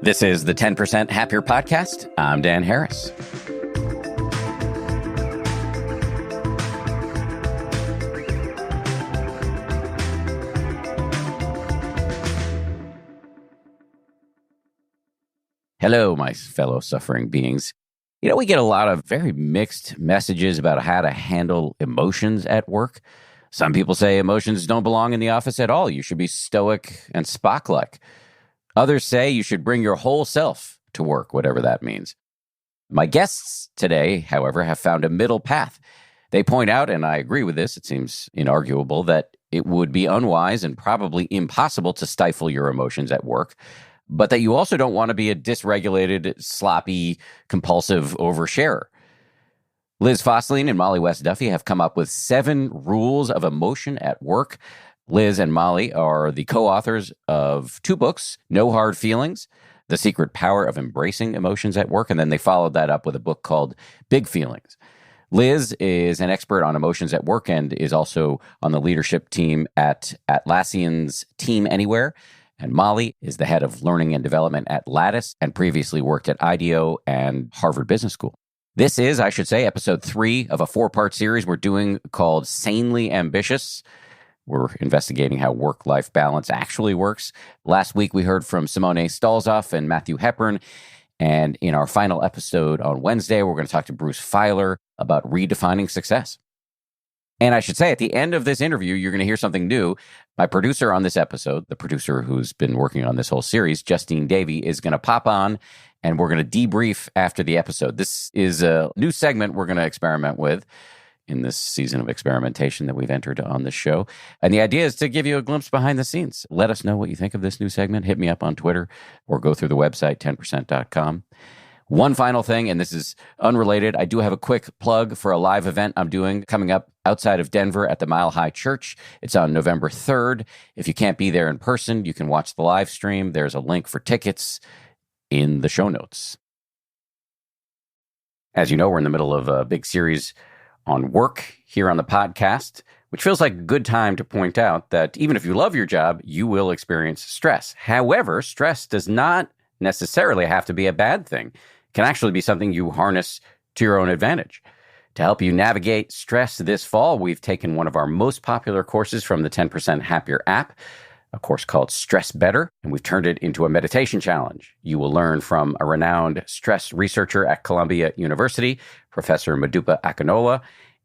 This is the 10% Happier Podcast. I'm Dan Harris. Hello, my fellow suffering beings. You know, we get a lot of very mixed messages about how to handle emotions at work. Some people say emotions don't belong in the office at all. You should be stoic and Spock-like. Others say you should bring your whole self to work, whatever that means. My guests today, however, have found a middle path. They point out, and I agree with this, it seems inarguable, that it would be unwise and probably impossible to stifle your emotions at work, but that you also don't want to be a dysregulated, sloppy, compulsive oversharer. Liz Fosslien and Mollie West Duffy have come up with 7 rules of emotion at work. Liz and Mollie are the co-authors of 2 books, No Hard Feelings, The Secret Power of Embracing Emotions at Work, and then they followed that up with a book called Big Feelings. Liz is an expert on emotions at work and is also on the leadership team at Atlassian's Team Anywhere. And Mollie is the head of learning and development at Lattice and previously worked at IDEO and Harvard Business School. This is, I should say, episode 3 of a 4-part series we're doing called Sanely Ambitious. We're investigating how work-life balance actually works. Last week, we heard from Simone Stalzoff and Matthew Hepburn. And in our final episode on Wednesday, we're going to talk to Bruce Feiler about redefining success. And I should say, at the end of this interview, you're going to hear something new. My producer on this episode, the producer who's been working on this whole series, Justine Davey, is going to pop on, and we're going to debrief after the episode. This is a new segment we're going to experiment with in this season of experimentation that we've entered on this show. And the idea is to give you a glimpse behind the scenes. Let us know what you think of this new segment. Hit me up on Twitter or go through the website, 10%.com. One final thing, and this is unrelated. I do have a quick plug for a live event I'm doing coming up outside of Denver at the Mile High Church. It's on November 3rd. If you can't be there in person, you can watch the live stream. There's a link for tickets in the show notes. As you know, we're in the middle of a big series on work here on the podcast, which feels like a good time to point out that even if you love your job, you will experience stress. However, stress does not necessarily have to be a bad thing. It can actually be something you harness to your own advantage. To help you navigate stress this fall, we've taken one of our most popular courses from the 10% Happier app, a course called Stress Better, and we've turned it into a meditation challenge. You will learn from a renowned stress researcher at Columbia University, Professor Modupe Akinola,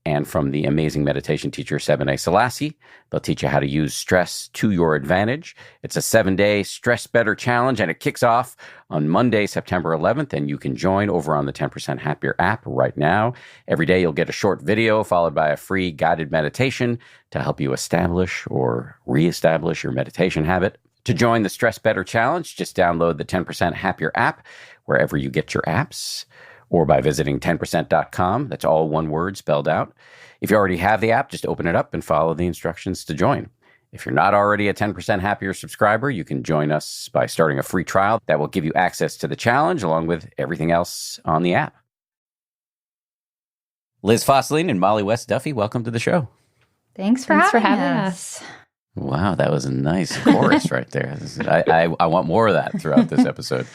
and from the amazing meditation teacher, Sebene Selassie. They'll teach you how to use stress to your advantage. It's a 7-day Stress Better challenge, and it kicks off on Monday, September 11th, and you can join over on the 10% Happier app right now. Every day, you'll get a short video followed by a free guided meditation to help you establish or reestablish your meditation habit. To join the Stress Better challenge, just download the 10% Happier app wherever you get your apps, or by visiting 10%.com. That's all one word spelled out. If you already have the app, just open it up and follow the instructions to join. If you're not already a 10% Happier subscriber, you can join us by starting a free trial that will give you access to the challenge along with everything else on the app. Liz Fosslien and Mollie West Duffy, welcome to the show. Thanks for having us. Wow, that was a nice chorus right there. I want more of that throughout this episode.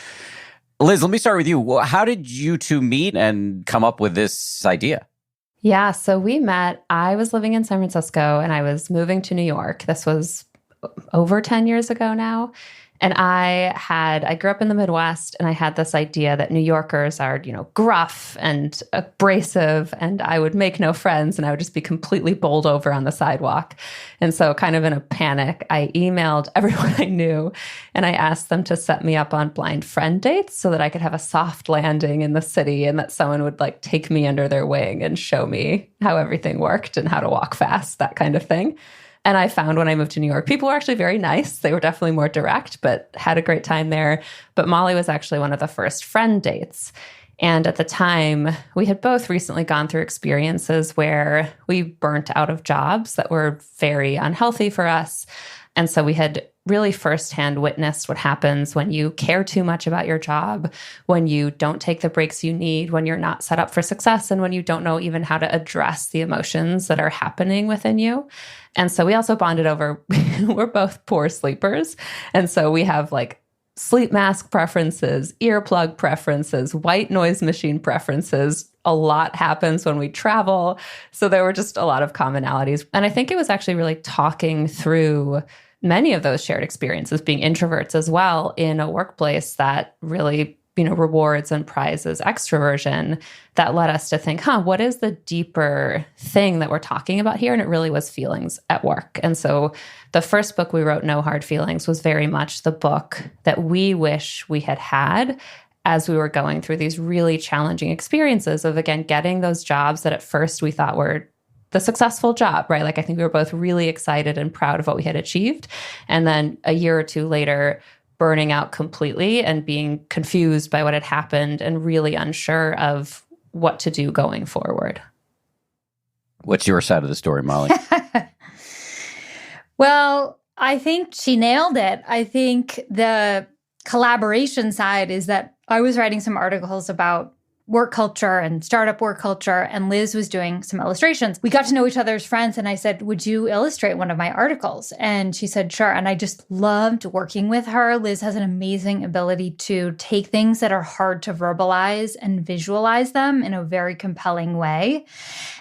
Liz, let me start with you. How did you two meet and come up with this idea? Yeah, so we met. I was living in San Francisco and I was moving to New York. This was over 10 years ago now. And I grew up in the Midwest, and I had this idea that New Yorkers are, gruff and abrasive, and I would make no friends, and I would just be completely bowled over on the sidewalk. And so kind of in a panic, I emailed everyone I knew, and I asked them to set me up on blind friend dates so that I could have a soft landing in the city and that someone would take me under their wing and show me how everything worked and how to walk fast, that kind of thing. And I found when I moved to New York, people were actually very nice. They were definitely more direct, but had a great time there. But Mollie was actually one of the first friend dates. And at the time, we had both recently gone through experiences where we burnt out of jobs that were very unhealthy for us. And so we had really firsthand witnessed what happens when you care too much about your job, when you don't take the breaks you need, when you're not set up for success, and when you don't know even how to address the emotions that are happening within you. And so we also bonded over, we're both poor sleepers. And so we have sleep mask preferences, earplug preferences, white noise machine preferences. A lot happens when we travel. So there were just a lot of commonalities. And I think it was actually really talking through many of those shared experiences, being introverts as well in a workplace that really, rewards and prizes extroversion, that led us to think, what is the deeper thing that we're talking about here? And it really was feelings at work. And so the first book we wrote, No Hard Feelings, was very much the book that we wish we had had as we were going through these really challenging experiences of, again, getting those jobs that at first we thought were the successful job, right? Like, I think we were both really excited and proud of what we had achieved. And then a year or two later, burning out completely and being confused by what had happened and really unsure of what to do going forward. What's your side of the story, Mollie? Well, I think she nailed it. I think the collaboration side is that I was writing some articles about work culture and startup work culture, and Liz was doing some illustrations. We got to know each other as friends, and I said, would you illustrate one of my articles? And she said, sure. And I just loved working with her. Liz has an amazing ability to take things that are hard to verbalize and visualize them in a very compelling way.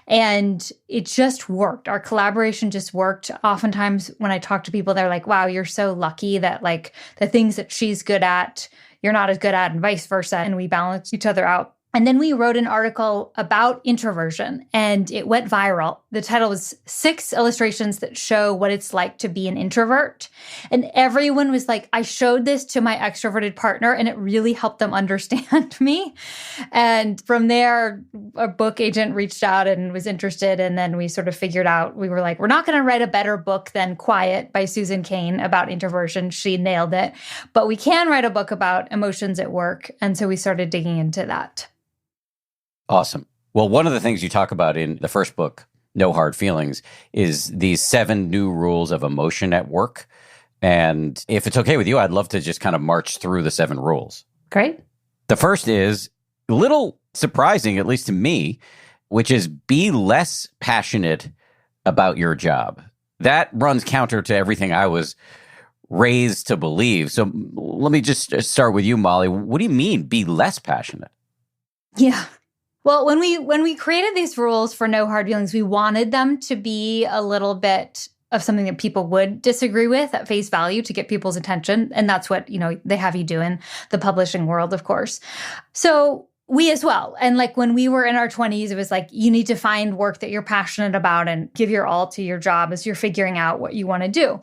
And it just worked. Our collaboration just worked. Oftentimes when I talk to people, they're like, wow, you're so lucky that like the things that she's good at, you're not as good at, and vice versa. And we balance each other out. And then we wrote an article about introversion, and it went viral. The title was 6 illustrations that show what it's like to be an introvert. And everyone was like, I showed this to my extroverted partner, and it really helped them understand me. And from there, a book agent reached out and was interested. And then we sort of figured out, we were like, we're not going to write a better book than Quiet by Susan Cain about introversion. She nailed it. But we can write a book about emotions at work. And so we started digging into that. Awesome. Well, one of the things you talk about in the first book, No Hard Feelings, is these 7 new rules of emotion at work. And if it's okay with you, I'd love to just kind of march through the 7 rules. Great. The first is a little surprising, at least to me, which is be less passionate about your job. That runs counter to everything I was raised to believe. So let me just start with you, Mollie. What do you mean, be less passionate? Yeah. Well, when we created these rules for No Hard Feelings, we wanted them to be a little bit of something that people would disagree with at face value to get people's attention. And that's what, they have you do in the publishing world, of course. So we as well. And like when we were in our 20s, it was like, you need to find work that you're passionate about and give your all to your job as you're figuring out what you want to do.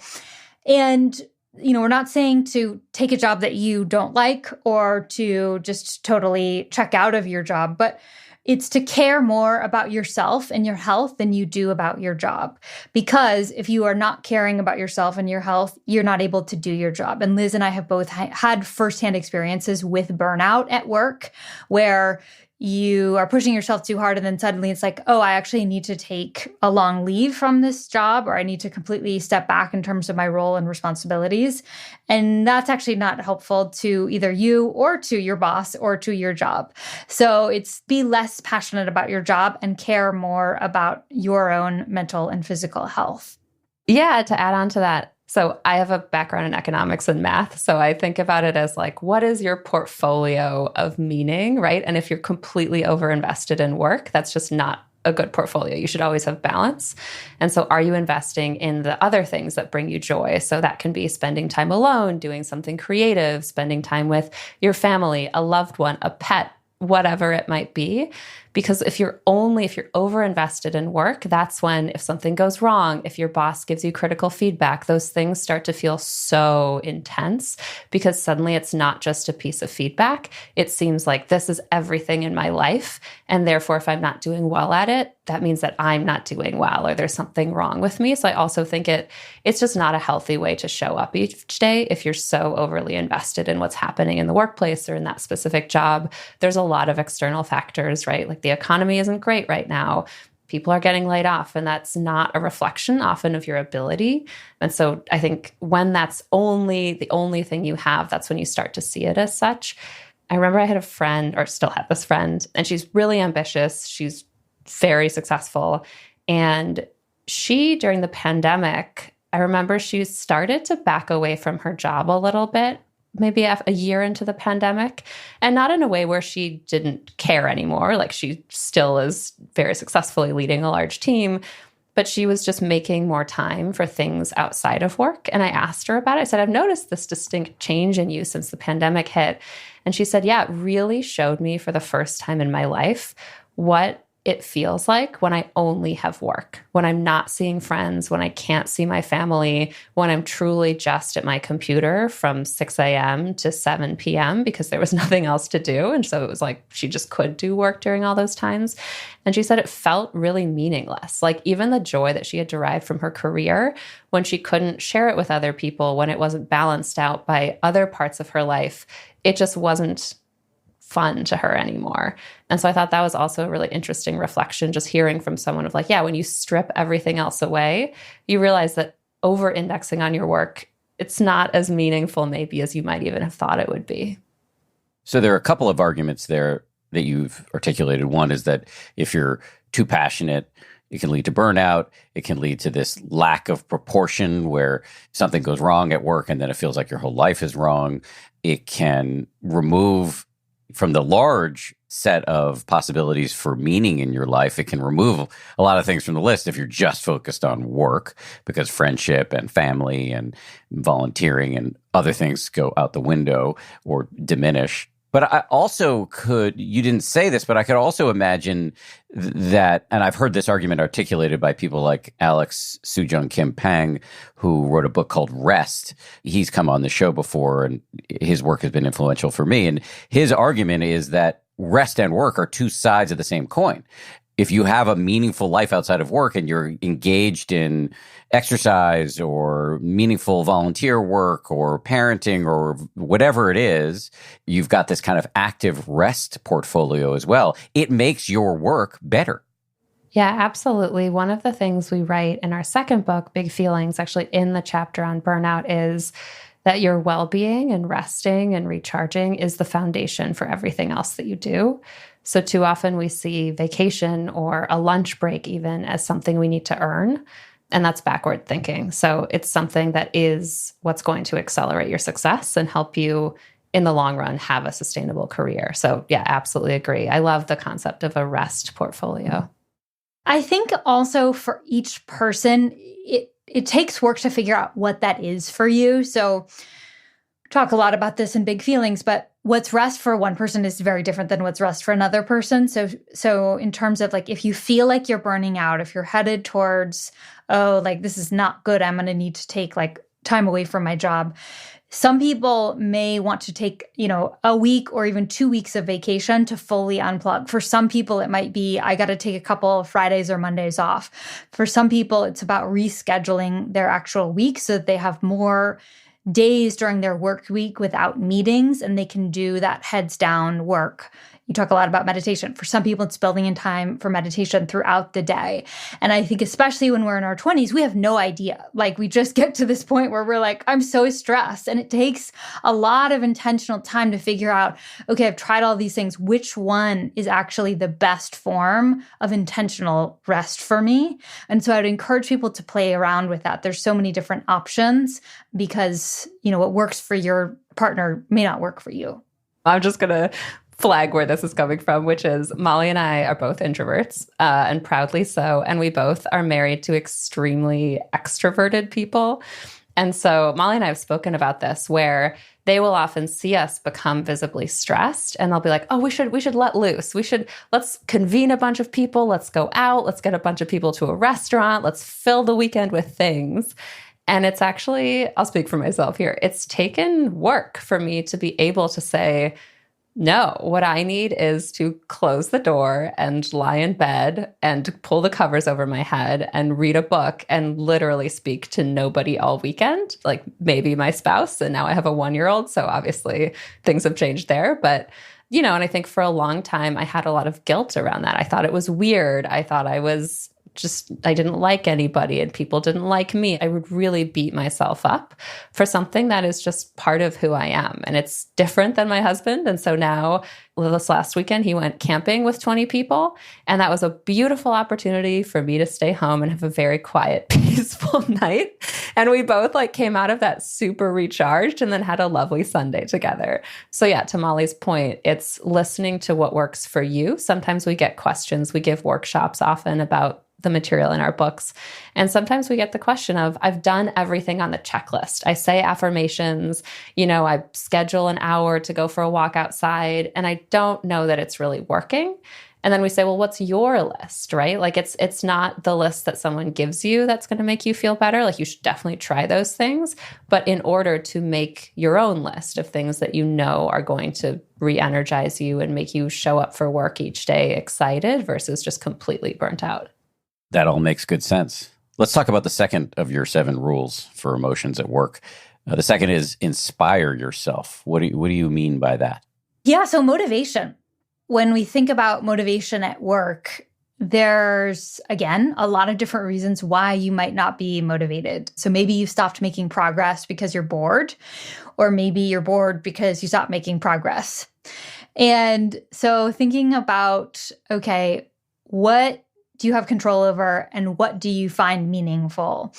And we're not saying to take a job that you don't like or to just totally check out of your job, but it's to care more about yourself and your health than you do about your job. Because if you are not caring about yourself and your health, you're not able to do your job. And Liz and I have both had firsthand experiences with burnout at work where you are pushing yourself too hard and then suddenly it's like, oh, I actually need to take a long leave from this job, or I need to completely step back in terms of my role and responsibilities. And that's actually not helpful to either you or to your boss or to your job. So it's be less passionate about your job and care more about your own mental and physical health. Yeah, to add on to that. So I have a background in economics and math. So I think about it as like, what is your portfolio of meaning, right? And if you're completely overinvested in work, that's just not a good portfolio. You should always have balance. And so are you investing in the other things that bring you joy? So that can be spending time alone, doing something creative, spending time with your family, a loved one, a pet, whatever it might be. Because if you're overinvested in work, that's when if something goes wrong, if your boss gives you critical feedback, those things start to feel so intense because suddenly it's not just a piece of feedback. It seems like this is everything in my life. And therefore, if I'm not doing well at it, that means that I'm not doing well or there's something wrong with me. So I also think it's just not a healthy way to show up each day if you're so overly invested in what's happening in the workplace or in that specific job. There's a lot of external factors, right? Like the economy isn't great right now. People are getting laid off, and that's not a reflection often of your ability. And so I think when that's the only thing you have, that's when you start to see it as such. I remember I had a friend, or still have this friend, and she's really ambitious. She's very successful. And she, during the pandemic, I remember she started to back away from her job a little bit maybe a year into the pandemic, and not in a way where she didn't care anymore. Like, she still is very successfully leading a large team, but she was just making more time for things outside of work. And I asked her about it. I said, I've noticed this distinct change in you since the pandemic hit. And she said, yeah, it really showed me for the first time in my life what it feels like when I only have work, when I'm not seeing friends, when I can't see my family, when I'm truly just at my computer from 6 a.m. to 7 p.m. because there was nothing else to do. And so it was like she just could do work during all those times. And she said it felt really meaningless. Like, even the joy that she had derived from her career, when she couldn't share it with other people, when it wasn't balanced out by other parts of her life, it just wasn't fun to her anymore. And so I thought that was also a really interesting reflection, just hearing from someone of like, yeah, when you strip everything else away, you realize that over-indexing on your work, it's not as meaningful maybe as you might even have thought it would be. So there are a couple of arguments there that you've articulated. One is that if you're too passionate, it can lead to burnout. It can lead to this lack of proportion where something goes wrong at work and then it feels like your whole life is wrong. It can remove from the large set of possibilities for meaning in your life. It can remove a lot of things from the list if you're just focused on work, because friendship and family and volunteering and other things go out the window or diminish. But I also you didn't say this, but I could also imagine that, and I've heard this argument articulated by people like Alex Soo-Jung Kim Pang, who wrote a book called Rest. He's come on the show before, and his work has been influential for me. And his argument is that rest and work are two sides of the same coin. If you have a meaningful life outside of work and you're engaged in exercise or meaningful volunteer work or parenting or whatever it is, you've got this kind of active rest portfolio as well. It makes your work better. Yeah, absolutely. One of the things we write in our second book, Big Feelings, actually in the chapter on burnout, is that your well-being and resting and recharging is the foundation for everything else that you do. So too often we see vacation or a lunch break even as something we need to earn, and that's backward thinking. So it's something that is what's going to accelerate your success and help you in the long run have a sustainable career. So yeah, absolutely agree. I love the concept of a rest portfolio. I think also for each person, it takes work to figure out what that is for you. So talk a lot about this in Big Feelings, but what's rest for one person is very different than what's rest for another person. So in terms of like, if you feel like you're burning out, if you're headed towards, oh, like this is not good, I'm going to need to take like time away from my job. Some people may want to take, a week or even 2 weeks of vacation to fully unplug. For some people, it might be, I got to take a couple of Fridays or Mondays off. For some people, it's about rescheduling their actual week so that they have more days during their work week without meetings, and they can do that heads down work. You talk a lot about meditation. For some people, it's building in time for meditation throughout the day. And I think especially when we're in our 20s, we have no idea. Like, we just get to this point where we're like, I'm so stressed. And it takes a lot of intentional time to figure out, okay, I've tried all these things. Which one is actually the best form of intentional rest for me? And so I would encourage people to play around with that. There's so many different options because, what works for your partner may not work for you. I'm just going to flag where this is coming from, which is Mollie and I are both introverts, and proudly so. And we both are married to extremely extroverted people. And so Mollie and I have spoken about this, where they will often see us become visibly stressed and they'll be like, oh, we should let loose. Let's convene a bunch of people. Let's go out. Let's get a bunch of people to a restaurant. Let's fill the weekend with things. And it's actually, I'll speak for myself here, it's taken work for me to be able to say, no, what I need is to close the door and lie in bed and pull the covers over my head and read a book and literally speak to nobody all weekend, like maybe my spouse. And now I have a 1-year-old. So obviously things have changed there. But, and I think for a long time, I had a lot of guilt around that. I thought it was weird. I thought I was I didn't like anybody and people didn't like me. I would really beat myself up for something that is just part of who I am. And it's different than my husband. And so now, this last weekend, he went camping with 20 people. And that was a beautiful opportunity for me to stay home and have a very quiet, peaceful night. And we both came out of that super recharged and then had a lovely Sunday together. So yeah, to Mollie's point, it's listening to what works for you. Sometimes we get questions. We give workshops often about the material in our books. And sometimes we get the question of, I've done everything on the checklist. I say affirmations, I schedule an hour to go for a walk outside, and I don't know that it's really working. And then we say, well, what's your list, right? It's not the list that someone gives you that's going to make you feel better. You should definitely try those things. But in order to make your own list of things that you know are going to re-energize you and make you show up for work each day excited versus just completely burnt out. That all makes good sense. Let's talk about the second of your 7 rules for emotions at work. The second is inspire yourself. What do you mean by that? Yeah, so motivation. When we think about motivation at work, there's, again, a lot of different reasons why you might not be motivated. So maybe you stopped making progress because you're bored, or maybe you're bored because you stopped making progress. And so thinking about, okay, what do you have control over and what do you find meaningful?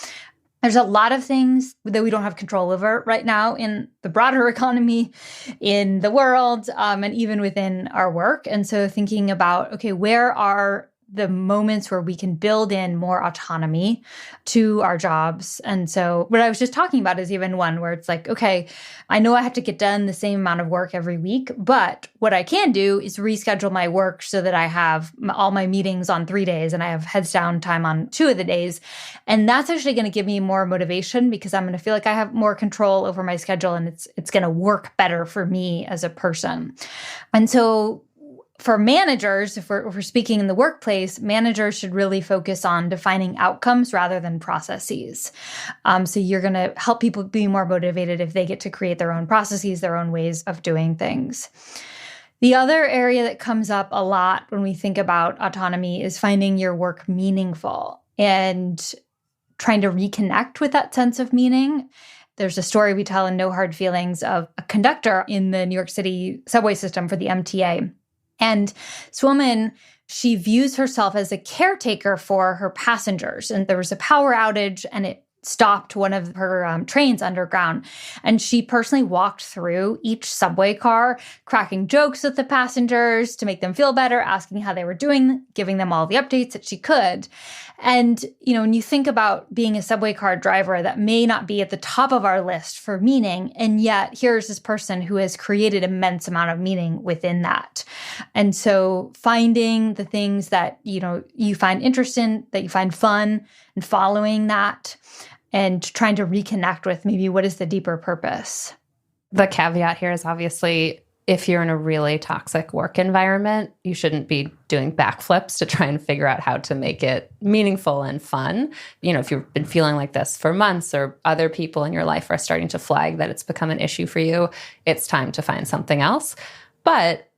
There's a lot of things that we don't have control over right now in the broader economy, in the world, and even within our work. And so thinking about, okay, where are the moments where we can build in more autonomy to our jobs. And so what I was just talking about is even one where it's okay, I know I have to get done the same amount of work every week, but what I can do is reschedule my work so that I have all my meetings on 3 days and I have heads down time on 2 of the days. And that's actually going to give me more motivation because I'm going to feel like I have more control over my schedule and it's going to work better for me as a person. And so for managers, if we're speaking in the workplace, managers should really focus on defining outcomes rather than processes. So you're going to help people be more motivated if they get to create their own processes, their own ways of doing things. The other area that comes up a lot when we think about autonomy is finding your work meaningful and trying to reconnect with that sense of meaning. There's a story we tell in No Hard Feelings of a conductor in the New York City subway system for the MTA. And this woman, she views herself as a caretaker for her passengers. And there was a power outage and it stopped one of her trains underground. And she personally walked through each subway car, cracking jokes with the passengers to make them feel better, asking how they were doing, giving them all the updates that she could. And, when you think about being a subway car driver, that may not be at the top of our list for meaning. And yet here's this person who has created immense amount of meaning within that. And so finding the things that, you find interesting, that you find fun and following that and trying to reconnect with maybe what is the deeper purpose. The caveat here is obviously if you're in a really toxic work environment, you shouldn't be doing backflips to try and figure out how to make it meaningful and fun. If you've been feeling like this for months or other people in your life are starting to flag that it's become an issue for you, it's time to find something else. But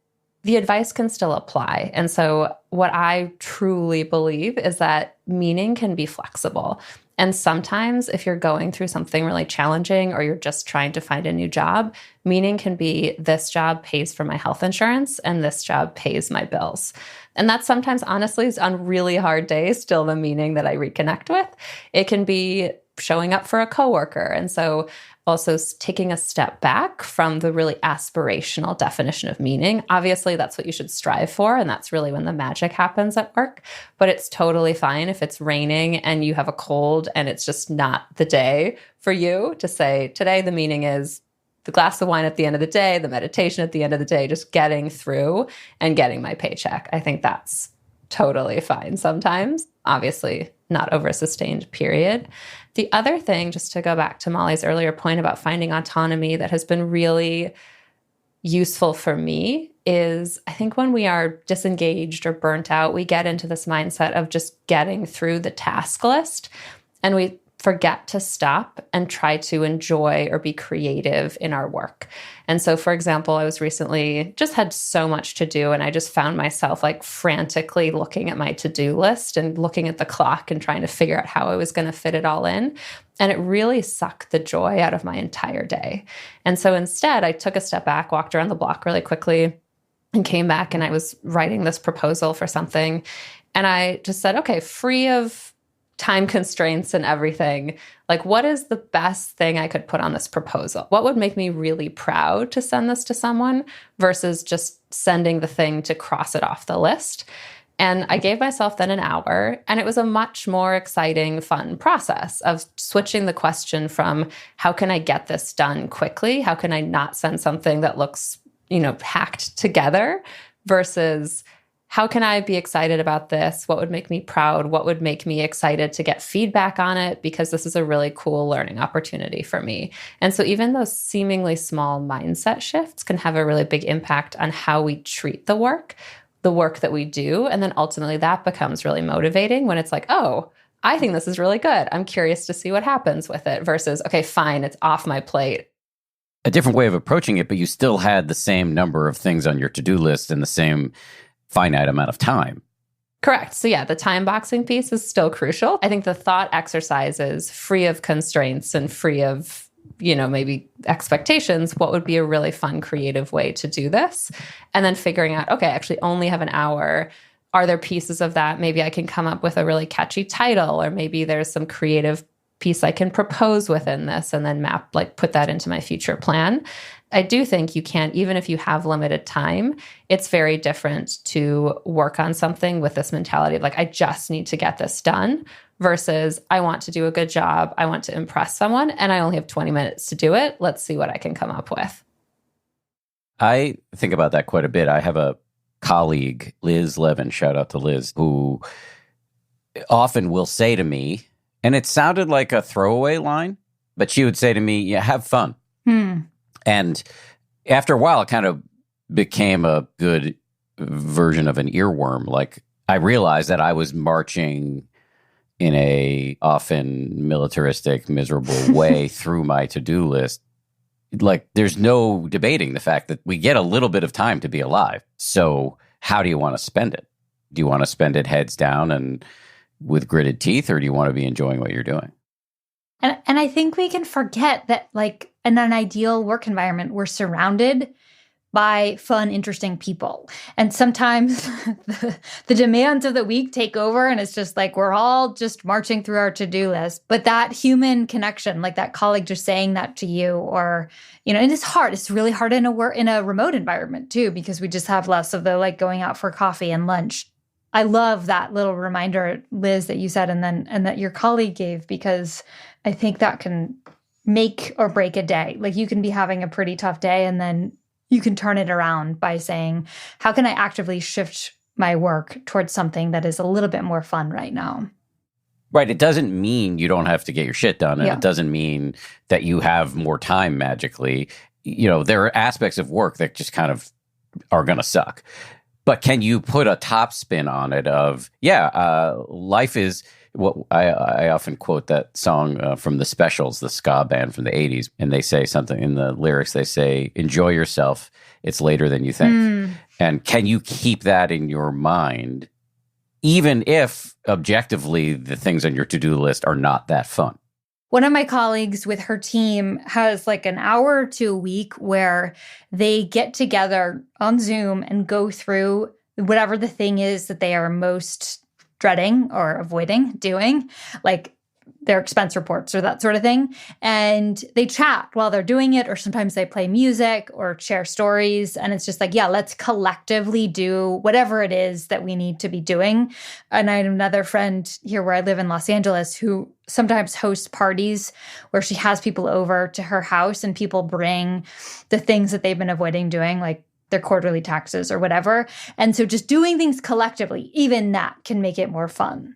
the advice can still apply. And so what I truly believe is that meaning can be flexible. And sometimes if you're going through something really challenging or you're just trying to find a new job, meaning can be this job pays for my health insurance and this job pays my bills. And that sometimes honestly is on really hard days still the meaning that I reconnect with. It can be showing up for a coworker. And so also taking a step back from the really aspirational definition of meaning. Obviously, that's what you should strive for, and that's really when the magic happens at work. But it's totally fine if it's raining and you have a cold and it's just not the day for you to say, today the meaning is the glass of wine at the end of the day, the meditation at the end of the day, just getting through and getting my paycheck. I think that's totally fine sometimes. Obviously, not over a sustained period. The other thing, just to go back to Mollie's earlier point about finding autonomy that has been really useful for me is I think when we are disengaged or burnt out, we get into this mindset of just getting through the task list and we forget to stop and try to enjoy or be creative in our work. And so, for example, I was recently just had so much to do, and I just found myself like frantically looking at my to-do list and looking at the clock and trying to figure out how I was going to fit it all in. And it really sucked the joy out of my entire day. And so instead, I took a step back, walked around the block really quickly, and came back, and I was writing this proposal for something. And I just said, okay, free of time constraints and everything, like, what is the best thing I could put on this proposal? What would make me really proud to send this to someone versus just sending the thing to cross it off the list? And I gave myself then an hour, and it was a much more exciting, fun process of switching the question from how can I get this done quickly? How can I not send something that looks, hacked together versus how can I be excited about this? What would make me proud? What would make me excited to get feedback on it? Because this is a really cool learning opportunity for me. And so even those seemingly small mindset shifts can have a really big impact on how we treat the work that we do. And then ultimately that becomes really motivating when it's like, oh, I think this is really good. I'm curious to see what happens with it versus, okay, fine, it's off my plate. A different way of approaching it, but you still had the same number of things on your to-do list and the same finite amount of time. Correct. So yeah, the time boxing piece is still crucial. I think the thought exercises, free of constraints and free of, maybe expectations, what would be a really fun, creative way to do this? And then figuring out, okay, I actually only have an hour. Are there pieces of that? Maybe I can come up with a really catchy title, or maybe there's some creative piece I can propose within this and then put that into my future plan. I do think you can, even if you have limited time, it's very different to work on something with this mentality of like, I just need to get this done versus I want to do a good job. I want to impress someone and I only have 20 minutes to do it. Let's see what I can come up with. I think about that quite a bit. I have a colleague, Liz Levin, shout out to Liz, who often will say to me, and it sounded like a throwaway line, but she would say to me, yeah, have fun. And after a while, it kind of became a good version of an earworm. Like, I realized that I was marching in a often militaristic, miserable way through my to-do list. Like, there's no debating the fact that we get a little bit of time to be alive. So how do you want to spend it? Do you want to spend it heads down and with gritted teeth, or do you want to be enjoying what you're doing? And I think we can forget that, like, in an ideal work environment, we're surrounded by fun, interesting people. And sometimes the demands of the week take over, and it's just like we're all just marching through our to-do list. But that human connection, like that colleague just saying that to you, or, and it's hard. It's really hard in a remote environment too, because we just have less of the like going out for coffee and lunch. I love that little reminder, Liz, that you said, and that your colleague gave, because I think that can make or break a day. Like, you can be having a pretty tough day, and then you can turn it around by saying, how can I actively shift my work towards something that is a little bit more fun right now? Right. It doesn't mean you don't have to get your shit done. And It doesn't mean that you have more time magically. There are aspects of work that just kind of are going to suck. But can you put a top spin on it of, life is what I often quote that song from the Specials, the ska band from the 80s. And they say something in the lyrics, they say, enjoy yourself. It's later than you think. And can you keep that in your mind, even if objectively the things on your to-do list are not that fun? One of my colleagues with her team has like an hour or two a week where they get together on Zoom and go through whatever the thing is that they are most dreading or avoiding doing, like their expense reports or that sort of thing. And they chat while they're doing it, or sometimes they play music or share stories. And it's just like, let's collectively do whatever it is that we need to be doing. And I have another friend here where I live in Los Angeles who sometimes hosts parties where she has people over to her house and people bring the things that they've been avoiding doing, like their quarterly taxes or whatever. And so just doing things collectively, even that can make it more fun.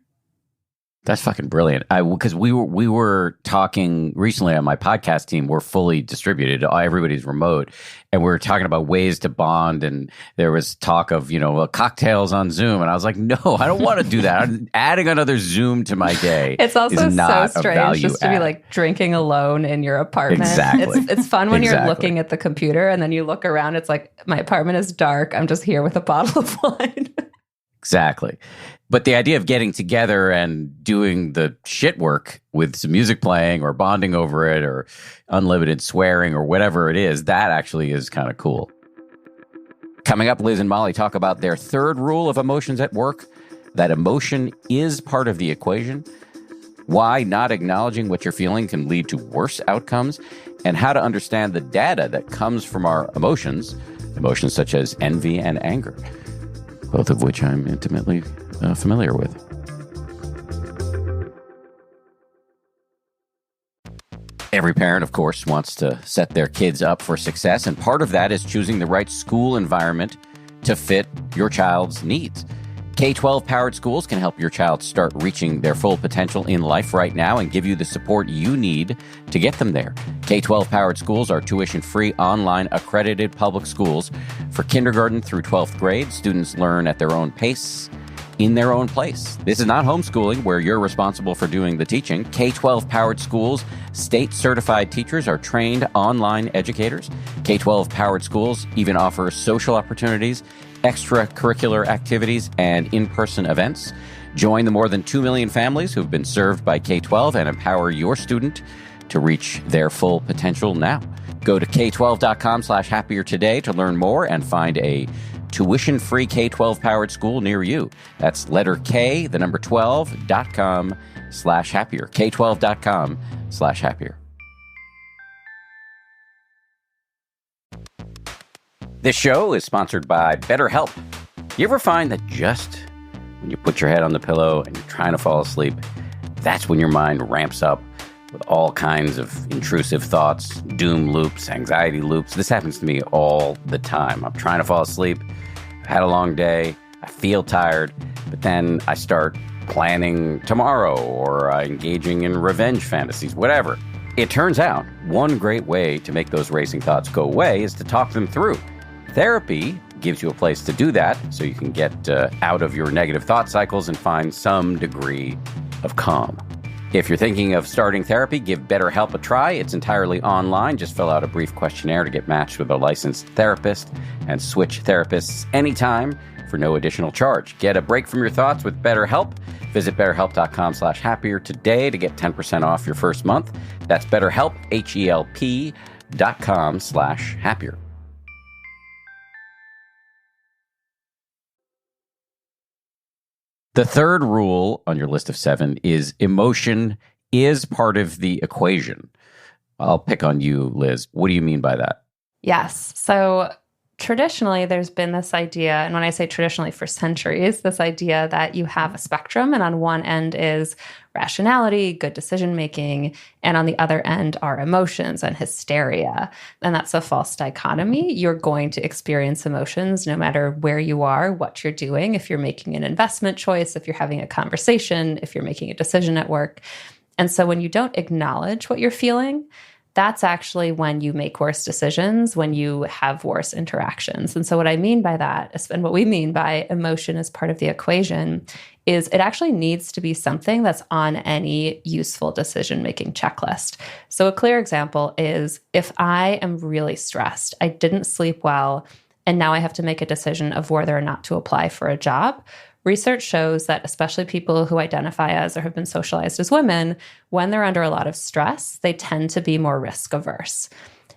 That's fucking brilliant. Because we were talking recently on my podcast team. We're fully distributed. Everybody's remote, and we were talking about ways to bond. And there was talk of cocktails on Zoom, and I was like, no, I don't want to do that. Adding another Zoom to my day. It's also is not so strange just to be like drinking alone in your apartment. Exactly. It's fun when you're looking at the computer, and then you look around. It's like, my apartment is dark. I'm just here with a bottle of wine. Exactly. But the idea of getting together and doing the shit work with some music playing or bonding over it or unlimited swearing or whatever it is, that actually is kind of cool. Coming up, Liz and Mollie talk about their third rule of emotions at work, that emotion is part of the equation, why not acknowledging what you're feeling can lead to worse outcomes, and how to understand the data that comes from our emotions such as envy and anger, both of which I'm intimately familiar with. Every parent, of course, wants to set their kids up for success, and part of that is choosing the right school environment to fit your child's needs. K-12 powered schools can help your child start reaching their full potential in life right now and give you the support you need to get them there. K-12 powered schools are tuition-free, online, accredited public schools. For kindergarten through 12th grade, students learn at their own pace, in their own place. This is not homeschooling where you're responsible for doing the teaching. K-12 powered schools, state certified teachers are trained online educators. K-12 powered schools even offer social opportunities, extracurricular activities, and in-person events. Join the more than 2 million families who've been served by K-12 and empower your student to reach their full potential now. Go to k12.com/happier today to learn more and find a tuition-free K-12 powered school near you. That's letter K, the number 12.com/happier. K12.com/happier. This show is sponsored by BetterHelp. You ever find that just when you put your head on the pillow and you're trying to fall asleep, that's when your mind ramps up with all kinds of intrusive thoughts, doom loops, anxiety loops? This happens to me all the time. I'm trying to fall asleep. I've had a long day. I feel tired, but then I start planning tomorrow or engaging in revenge fantasies, whatever. It turns out one great way to make those racing thoughts go away is to talk them through. Therapy gives you a place to do that so you can get out of your negative thought cycles and find some degree of calm. If you're thinking of starting therapy, give BetterHelp a try. It's entirely online. Just fill out a brief questionnaire to get matched with a licensed therapist and switch therapists anytime for no additional charge. Get a break from your thoughts with BetterHelp. Visit BetterHelp.com/happier today to get 10% off your first month. That's BetterHelp, HELP.com/happier. The third rule on your list of 7 is emotion is part of the equation. I'll pick on you, Liz. What do you mean by that? Yes. So traditionally, there's been this idea, and when I say traditionally, for centuries, this idea that you have a spectrum, and on one end is rationality, good decision-making, and on the other end are emotions and hysteria. And that's a false dichotomy. You're going to experience emotions no matter where you are, what you're doing, if you're making an investment choice, if you're having a conversation, if you're making a decision at work. And so when you don't acknowledge what you're feeling, that's actually when you make worse decisions, when you have worse interactions. And so what I mean by that, and what we mean by emotion as part of the equation, is it actually needs to be something that's on any useful decision-making checklist. So a clear example is if I am really stressed, I didn't sleep well, and now I have to make a decision of whether or not to apply for a job. Research shows that especially people who identify as or have been socialized as women, when they're under a lot of stress, they tend to be more risk averse.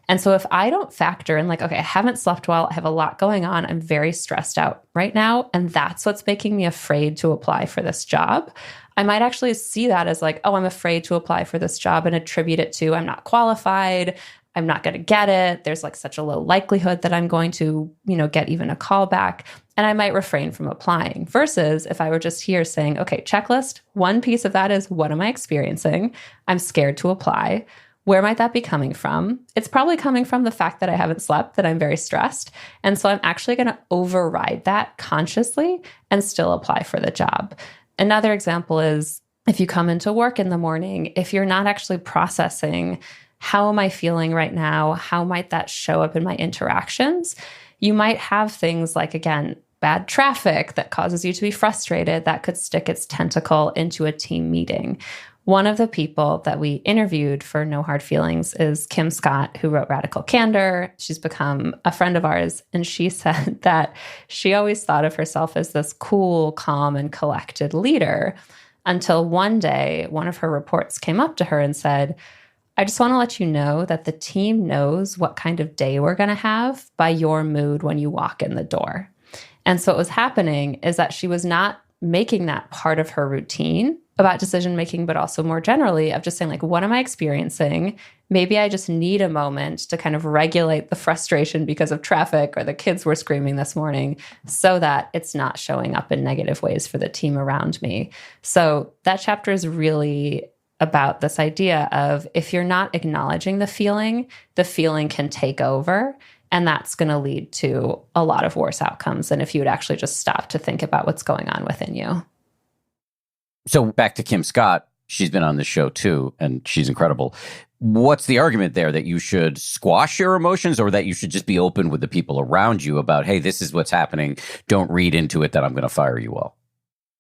And so if I don't factor in okay, I haven't slept well, I have a lot going on, I'm very stressed out right now, and that's what's making me afraid to apply for this job, I might actually see that as oh, I'm afraid to apply for this job and attribute it to I'm not qualified, I'm not going to get it, there's such a low likelihood that I'm going to, get even a call back, and I might refrain from applying. Versus if I were just here saying, okay, checklist, one piece of that is what am I experiencing? I'm scared to apply. Where might that be coming from? It's probably coming from the fact that I haven't slept, that I'm very stressed. And so I'm actually going to override that consciously and still apply for the job. Another example is if you come into work in the morning, if you're not actually processing, how am I feeling right now? How might that show up in my interactions? You might have things like, again, bad traffic that causes you to be frustrated that could stick its tentacle into a team meeting. One of the people that we interviewed for No Hard Feelings is Kim Scott, who wrote Radical Candor. She's become a friend of ours. And she said that she always thought of herself as this cool, calm, and collected leader until one day, one of her reports came up to her and said, I just want to let you know that the team knows what kind of day we're going to have by your mood when you walk in the door. And so what was happening is that she was not making that part of her routine about decision making, but also more generally of just saying, like, what am I experiencing? Maybe I just need a moment to kind of regulate the frustration because of traffic or the kids were screaming this morning so that it's not showing up in negative ways for the team around me. So that chapter is really about this idea of if you're not acknowledging the feeling can take over. And that's going to lead to a lot of worse outcomes than if you would actually just stop to think about what's going on within you. So back to Kim Scott, she's been on this show too, and she's incredible. What's the argument there, that you should squash your emotions or that you should just be open with the people around you about, hey, this is what's happening. Don't read into it that I'm going to fire you all.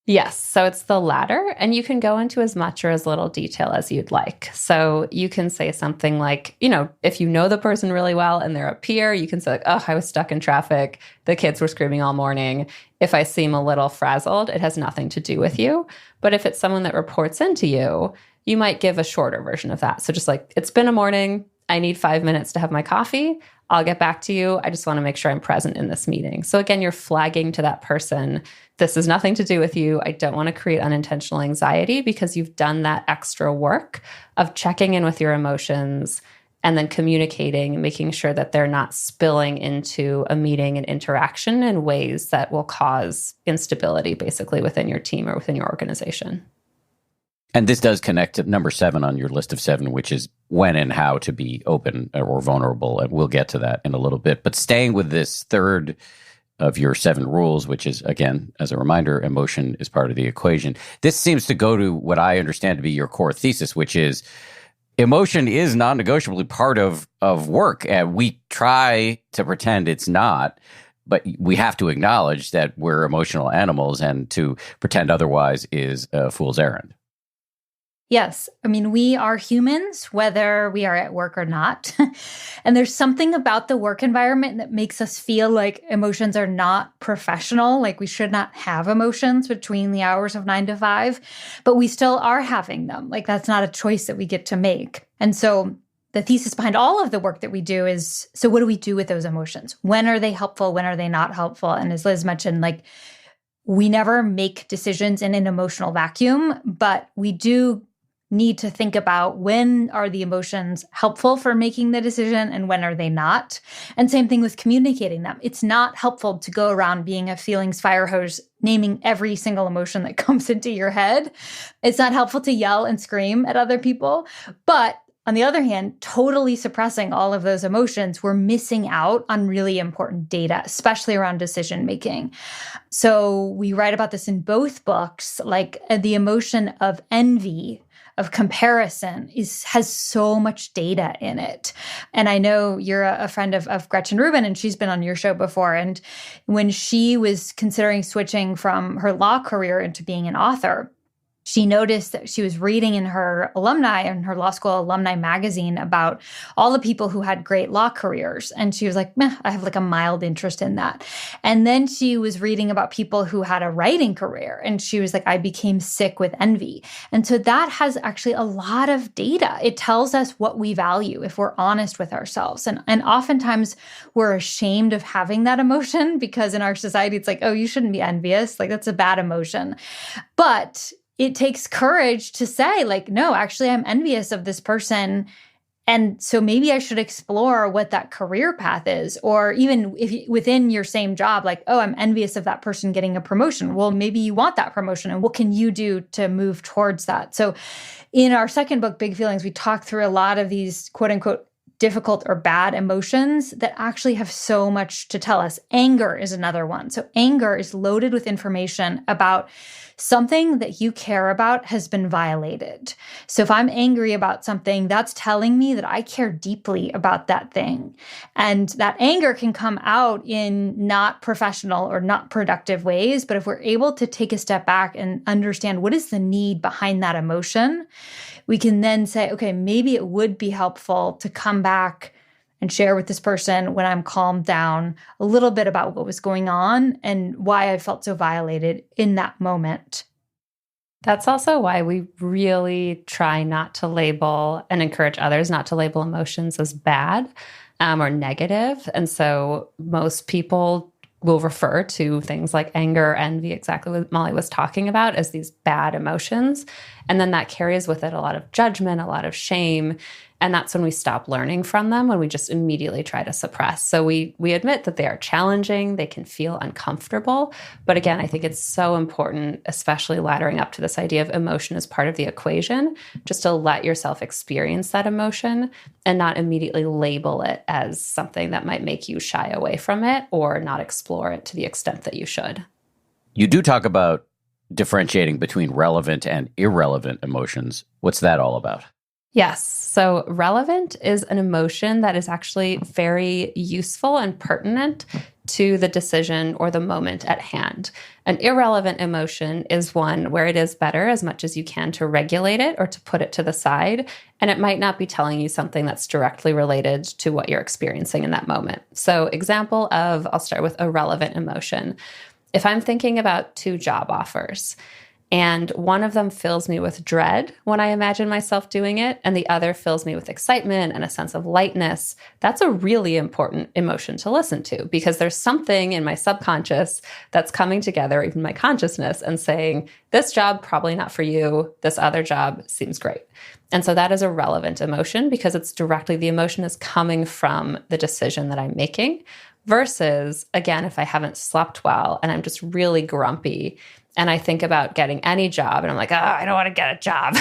Yes. So it's the latter, and you can go into as much or as little detail as you'd like. So you can say something like, if you know the person really well and they're a peer, you can say, like, oh, I was stuck in traffic. The kids were screaming all morning. If I seem a little frazzled, it has nothing to do with you. But if it's someone that reports into you, you might give a shorter version of that. So just like, it's been a morning. I need 5 minutes to have my coffee. I'll get back to you. I just want to make sure I'm present in this meeting. So again, you're flagging to that person, this has nothing to do with you. I don't want to create unintentional anxiety because you've done that extra work of checking in with your emotions and then communicating and making sure that they're not spilling into a meeting and interaction in ways that will cause instability basically within your team or within your organization. And this does connect to number 7 on your list of 7, which is when and how to be open or vulnerable. And we'll get to that in a little bit. But staying with this third of your 7 rules, which is, again, as a reminder, emotion is part of the equation. This seems to go to what I understand to be your core thesis, which is emotion is non-negotiably part of work. And we try to pretend it's not, but we have to acknowledge that we're emotional animals, and to pretend otherwise is a fool's errand. Yes. I mean, we are humans, whether we are at work or not. And there's something about the work environment that makes us feel like emotions are not professional, like we should not have emotions between the hours of 9 to 5, but we still are having them. Like that's not a choice that we get to make. And so the thesis behind all of the work that we do is, so what do we do with those emotions? When are they helpful? When are they not helpful? And as Liz mentioned, like we never make decisions in an emotional vacuum, but we do need to think about when are the emotions helpful for making the decision and when are they not. And same thing with communicating them. It's not helpful to go around being a feelings fire hose, naming every single emotion that comes into your head. It's not helpful to yell and scream at other people. But on the other hand, totally suppressing all of those emotions, we're missing out on really important data, especially around decision making. So we write about this in both books, like the emotion of envy, of comparison has so much data in it. And I know you're a friend of Gretchen Rubin, and she's been on your show before. And when she was considering switching from her law career into being an author, she noticed that she was reading in her law school alumni magazine about all the people who had great law careers. And she was like, meh, I have like a mild interest in that. And then she was reading about people who had a writing career. And she was like, I became sick with envy. And so that has actually a lot of data. It tells us what we value if we're honest with ourselves. And oftentimes we're ashamed of having that emotion because in our society, it's like, oh, you shouldn't be envious. Like that's a bad emotion. But it takes courage to say, like, no, actually, I'm envious of this person. And so maybe I should explore what that career path is. Or even if within your same job, like, oh, I'm envious of that person getting a promotion. Well, maybe you want that promotion. And what can you do to move towards that? So in our second book, Big Feelings, we talk through a lot of these, quote unquote, difficult or bad emotions that actually have so much to tell us. Anger is another one. So anger is loaded with information about something that you care about has been violated. So if I'm angry about something, that's telling me that I care deeply about that thing. And that anger can come out in not professional or not productive ways. But if we're able to take a step back and understand what is the need behind that emotion, we can then say, okay, maybe it would be helpful to come back and share with this person when I'm calmed down a little bit about what was going on and why I felt so violated in that moment. That's also why we really try not to label and encourage others not to label emotions as bad or negative. And so most people will refer to things like anger, envy, exactly what Mollie was talking about, as these bad emotions. And then that carries with it a lot of judgment, a lot of shame. And that's when we stop learning from them, when we just immediately try to suppress. So we admit that they are challenging, they can feel uncomfortable. But again, I think it's so important, especially laddering up to this idea of emotion as part of the equation, just to let yourself experience that emotion and not immediately label it as something that might make you shy away from it or not explore it to the extent that you should. You do talk about differentiating between relevant and irrelevant emotions. What's that all about? Yes. So relevant is an emotion that is actually very useful and pertinent to the decision or the moment at hand. An irrelevant emotion is one where it is better as much as you can to regulate it or to put it to the side. And it might not be telling you something that's directly related to what you're experiencing in that moment. So example of, I'll start with a relevant emotion. If I'm thinking about 2 job offers, and one of them fills me with dread when I imagine myself doing it, and the other fills me with excitement and a sense of lightness, that's a really important emotion to listen to, because there's something in my subconscious that's coming together, even my consciousness, and saying, this job, probably not for you. This other job seems great. And so that is a relevant emotion because it's directly, the emotion is coming from the decision that I'm making. Versus, again, if I haven't slept well and I'm just really grumpy and I think about getting any job and I'm like, I don't want to get a job.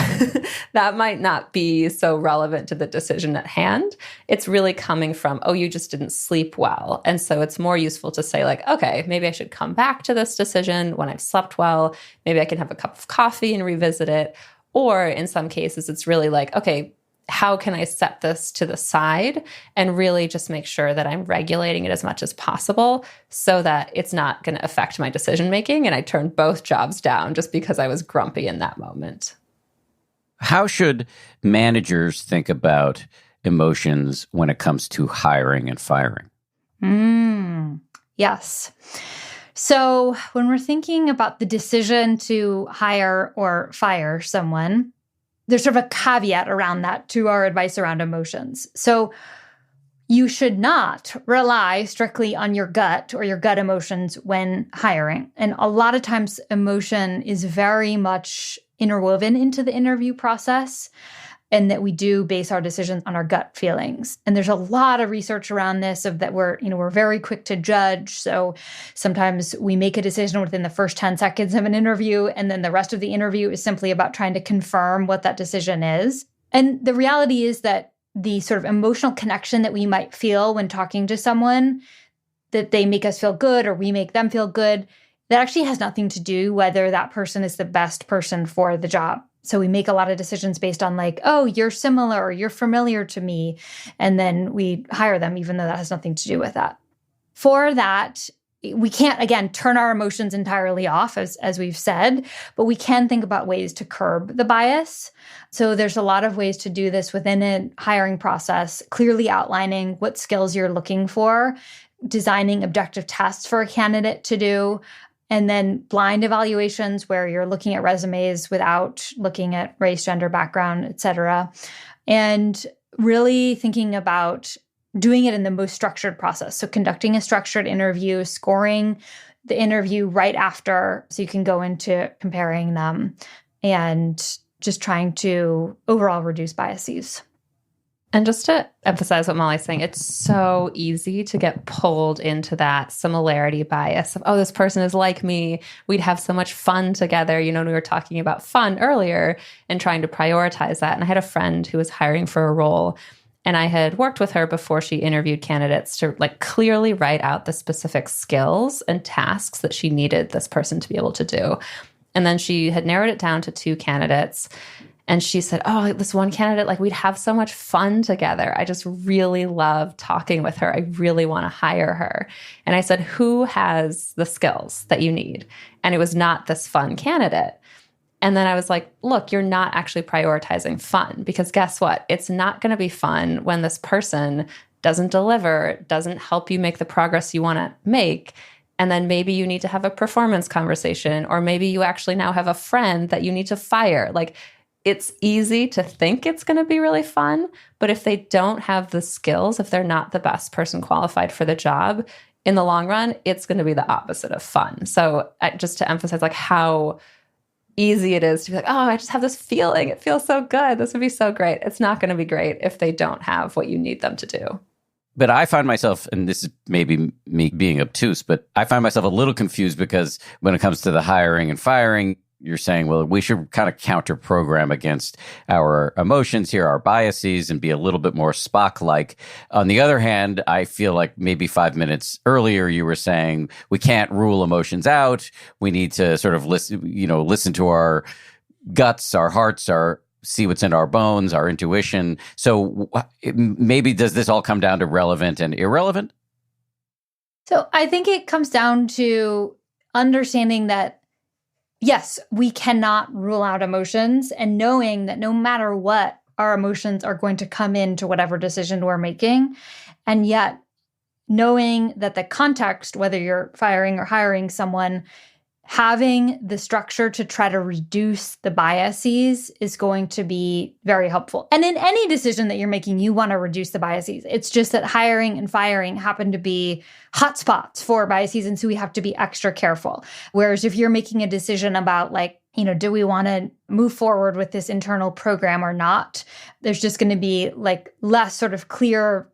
That might not be so relevant to the decision at hand. It's really coming from, you just didn't sleep well. And so it's more useful to say like, okay, maybe I should come back to this decision when I've slept well. Maybe I can have a cup of coffee and revisit it. Or in some cases, it's really like, okay, how can I set this to the side and really just make sure that I'm regulating it as much as possible so that it's not going to affect my decision-making and I turn both jobs down just because I was grumpy in that moment. How should managers think about emotions when it comes to hiring and firing? Yes. So when we're thinking about the decision to hire or fire someone, there's sort of a caveat around that to our advice around emotions. So you should not rely strictly on your gut or your gut emotions when hiring. And a lot of times emotion is very much interwoven into the interview process, and that we do base our decisions on our gut feelings. And there's a lot of research around this of that we're very quick to judge. So sometimes we make a decision within the first 10 seconds of an interview, and then the rest of the interview is simply about trying to confirm what that decision is. And the reality is that the sort of emotional connection that we might feel when talking to someone, that they make us feel good or we make them feel good, that actually has nothing to do whether that person is the best person for the job. So we make a lot of decisions based on like, you're similar or you're familiar to me. And then we hire them, even though that has nothing to do with that. For that, we can't, again, turn our emotions entirely off, as we've said, but we can think about ways to curb the bias. So there's a lot of ways to do this within a hiring process, clearly outlining what skills you're looking for, designing objective tests for a candidate to do, and then blind evaluations where you're looking at resumes without looking at race, gender, background, et cetera. And really thinking about doing it in the most structured process. So conducting a structured interview, scoring the interview right after so you can go into comparing them, and just trying to overall reduce biases. And just to emphasize what Mollie's saying, it's so easy to get pulled into that similarity bias of, this person is like me. We'd have so much fun together. We were talking about fun earlier and trying to prioritize that. And I had a friend who was hiring for a role, And I had worked with her before she interviewed candidates to like clearly write out the specific skills and tasks that she needed this person to be able to do. And then she had narrowed it down to 2 candidates. And she said, oh, this one candidate, like we'd have so much fun together. I just really love talking with her. I really want to hire her. And I said, who has the skills that you need? And it was not this fun candidate. And then I was like, look, you're not actually prioritizing fun, because guess what? It's not going to be fun when this person doesn't deliver, doesn't help you make the progress you want to make. And then maybe you need to have a performance conversation, or maybe you actually now have a friend that you need to fire. Like, it's easy to think it's going to be really fun, but if they don't have the skills, if they're not the best person qualified for the job, in the long run, it's going to be the opposite of fun. So just to emphasize like how easy it is to be like, oh, I just have this feeling. It feels so good. This would be so great. It's not going to be great if they don't have what you need them to do. But I find myself, and this is maybe me being obtuse, but I find myself a little confused because when it comes to the hiring and firing, you're saying, well, we should kind of counter program against our emotions here, our biases, and be a little bit more Spock-like. On the other hand, I feel like maybe 5 minutes earlier, you were saying we can't rule emotions out. We need to sort of listen to our guts, our hearts, see what's in our bones, our intuition. So maybe does this all come down to relevant and irrelevant? So I think it comes down to understanding that yes, we cannot rule out emotions, and knowing that no matter what, our emotions are going to come into whatever decision we're making. And yet knowing that the context, whether you're firing or hiring someone, having the structure to try to reduce the biases is going to be very helpful. And in any decision that you're making, you want to reduce the biases. It's just that hiring and firing happen to be hotspots for biases, and so we have to be extra careful. Whereas if you're making a decision about like, do we want to move forward with this internal program or not, there's just going to be like less sort of clear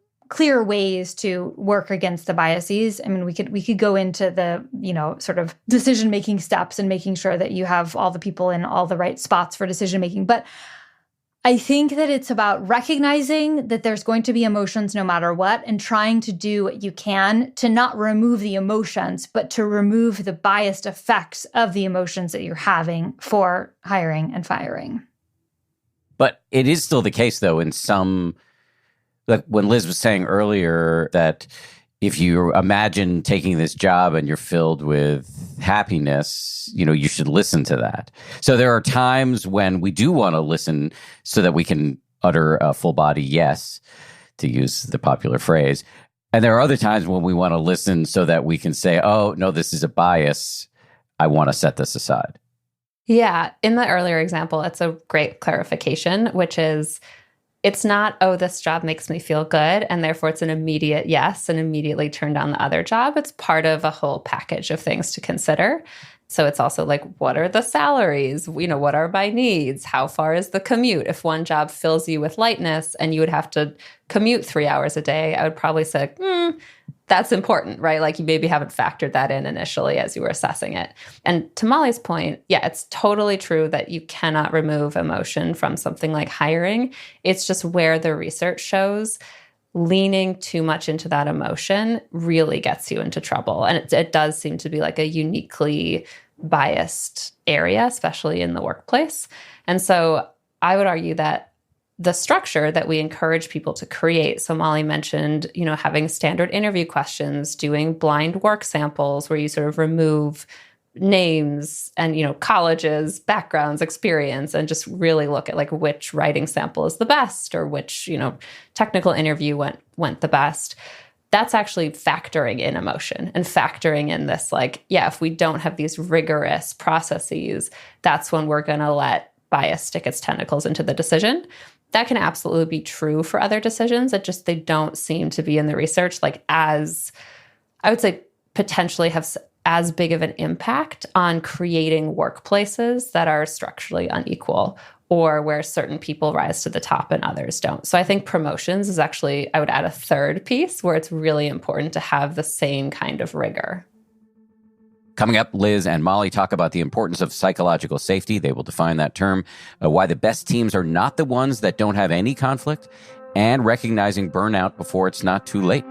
ways to work against the biases. I mean, we could go into the, sort of decision-making steps and making sure that you have all the people in all the right spots for decision-making. But I think that it's about recognizing that there's going to be emotions no matter what, and trying to do what you can to not remove the emotions, but to remove the biased effects of the emotions that you're having for hiring and firing. But it is still the case, though, in some... Like when Liz was saying earlier that if you imagine taking this job and you're filled with happiness, you should listen to that. So there are times when we do want to listen so that we can utter a full body yes, to use the popular phrase. And there are other times when we want to listen so that we can say, oh, no, this is a bias. I want to set this aside. Yeah. In the earlier example, it's a great clarification, which is, it's not, oh, this job makes me feel good, and therefore it's an immediate yes and immediately turn down the other job. It's part of a whole package of things to consider. So it's also like, what are the salaries? What are my needs? How far is the commute? If one job fills you with lightness and you would have to commute 3 hours a day, I would probably say, that's important, right? Like you maybe haven't factored that in initially as you were assessing it. And to Mollie's point, yeah, it's totally true that you cannot remove emotion from something like hiring. It's just where the research shows leaning too much into that emotion really gets you into trouble. And it does seem to be like a uniquely biased area, especially in the workplace. And so I would argue that the structure that we encourage people to create. So Mollie mentioned, having standard interview questions, doing blind work samples where you sort of remove names and, colleges, backgrounds, experience, and just really look at like which writing sample is the best or which, technical interview went the best. That's actually factoring in emotion and factoring in this, like, yeah, if we don't have these rigorous processes, that's when we're going to let bias stick its tentacles into the decision. That can absolutely be true for other decisions. They don't seem to be in the research, like as, I would say, potentially have as big of an impact on creating workplaces that are structurally unequal or where certain people rise to the top and others don't. So I think promotions is actually, I would add a third piece where it's really important to have the same kind of rigor. Coming up, Liz and Mollie talk about the importance of psychological safety. They will define that term, why the best teams are not the ones that don't have any conflict, and recognizing burnout before it's not too late.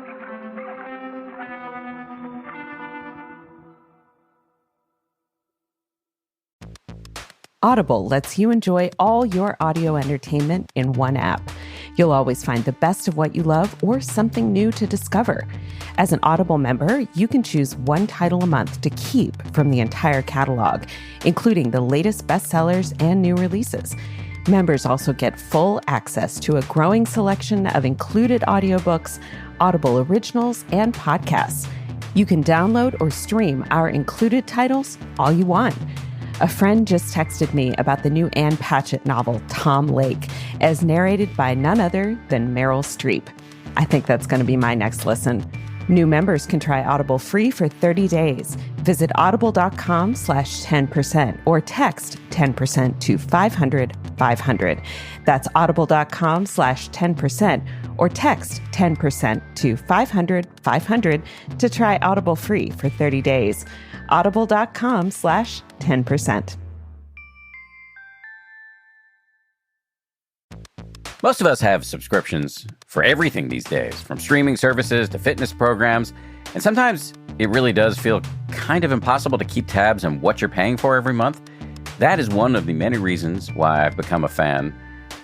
Audible lets you enjoy all your audio entertainment in one app. You'll always find the best of what you love or something new to discover. As an Audible member, you can choose one title a month to keep from the entire catalog, including the latest bestsellers and new releases. Members also get full access to a growing selection of included audiobooks, Audible originals, and podcasts. You can download or stream our included titles all you want. A friend just texted me about the new Anne Patchett novel, Tom Lake, as narrated by none other than Meryl Streep. I think that's going to be my next listen. New members can try Audible free for 30 days. Visit audible.com/10% or text 10% to 500-500. That's audible.com/10% or text 10% to 500-500 to try Audible free for 30 days. Audible.com/10%. Most of us have subscriptions for everything these days, from streaming services to fitness programs. And sometimes it really does feel kind of impossible to keep tabs on what you're paying for every month. That is one of the many reasons why I've become a fan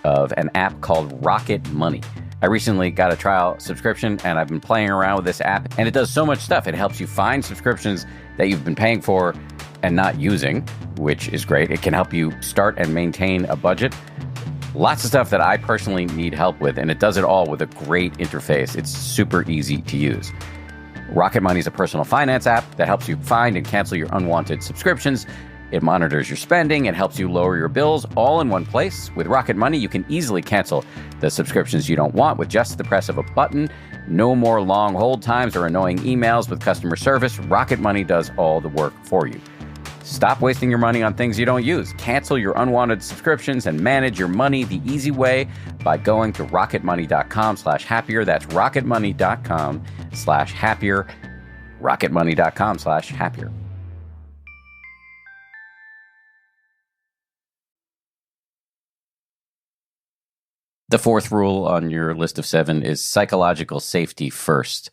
of an app called Rocket Money. I recently got a trial subscription and I've been playing around with this app, and it does so much stuff. It helps you find subscriptions that you've been paying for and not using, which is great. It can help you start and maintain a budget. Lots of stuff that I personally need help with, and it does it all with a great interface. It's super easy to use. Rocket Money is a personal finance app that helps you find and cancel your unwanted subscriptions. It monitors your spending and helps you lower your bills all in one place. With Rocket Money, you can easily cancel the subscriptions you don't want with just the press of a button. No more long hold times or annoying emails with customer service. Rocket Money does all the work for you. Stop wasting your money on things you don't use. Cancel your unwanted subscriptions and manage your money the easy way by going to rocketmoney.com/happier. That's rocketmoney.com/happier. rocketmoney.com/happier. The fourth rule on your list of 7 is psychological safety first.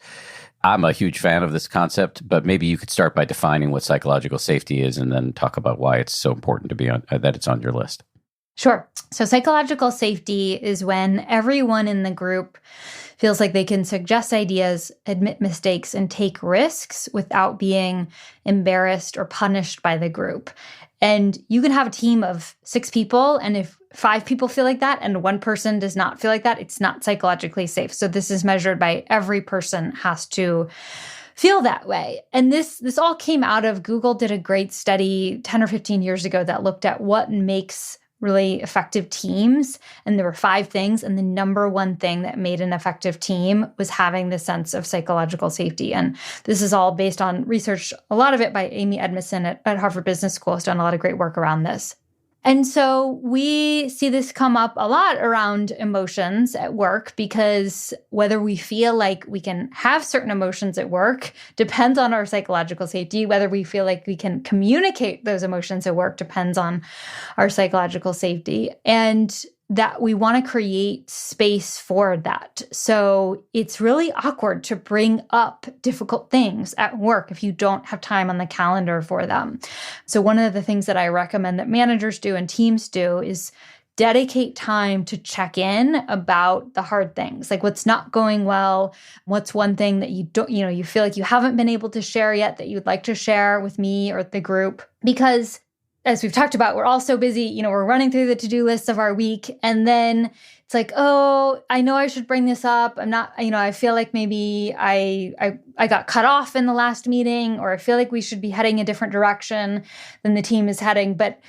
I'm a huge fan of this concept, but maybe you could start by defining what psychological safety is and then talk about why it's so important to be on that it's on your list. Sure. So psychological safety is when everyone in the group feels like they can suggest ideas, admit mistakes, and take risks without being embarrassed or punished by the group. And you can have a team of 6 people, and if 5 people feel like that and 1 person does not feel like that, it's not psychologically safe. So this is measured by every person has to feel that way. And this all came out of Google did a great study 10 or 15 years ago that looked at what makes really effective teams. And there were 5 things. And the number one thing that made an effective team was having the sense of psychological safety. And this is all based on research, a lot of it by Amy Edmondson at Harvard Business School has done a lot of great work around this. And so we see this come up a lot around emotions at work, because whether we feel like we can have certain emotions at work depends on our psychological safety. Whether we feel like we can communicate those emotions at work depends on our psychological safety. And that we want to create space for that. So it's really awkward to bring up difficult things at work if you don't have time on the calendar for them. So one of the things that I recommend that managers do and teams do is dedicate time to check in about the hard things, like what's not going well, what's one thing that you feel like you haven't been able to share yet that you'd like to share with me or the group. Because as we've talked about, we're all so busy, we're running through the to-do list of our week. And then it's like, oh, I know I should bring this up. I'm not, I feel like maybe I got cut off in the last meeting, or I feel like we should be heading a different direction than the team is heading. But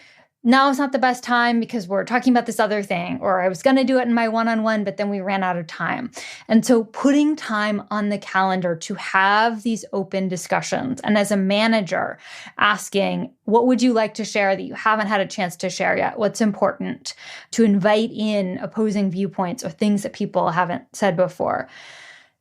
now is not the best time because we're talking about this other thing, or I was going to do it in my one-on-one, but then we ran out of time. And so putting time on the calendar to have these open discussions, and as a manager, asking, what would you like to share that you haven't had a chance to share yet? What's important? To invite in opposing viewpoints or things that people haven't said before.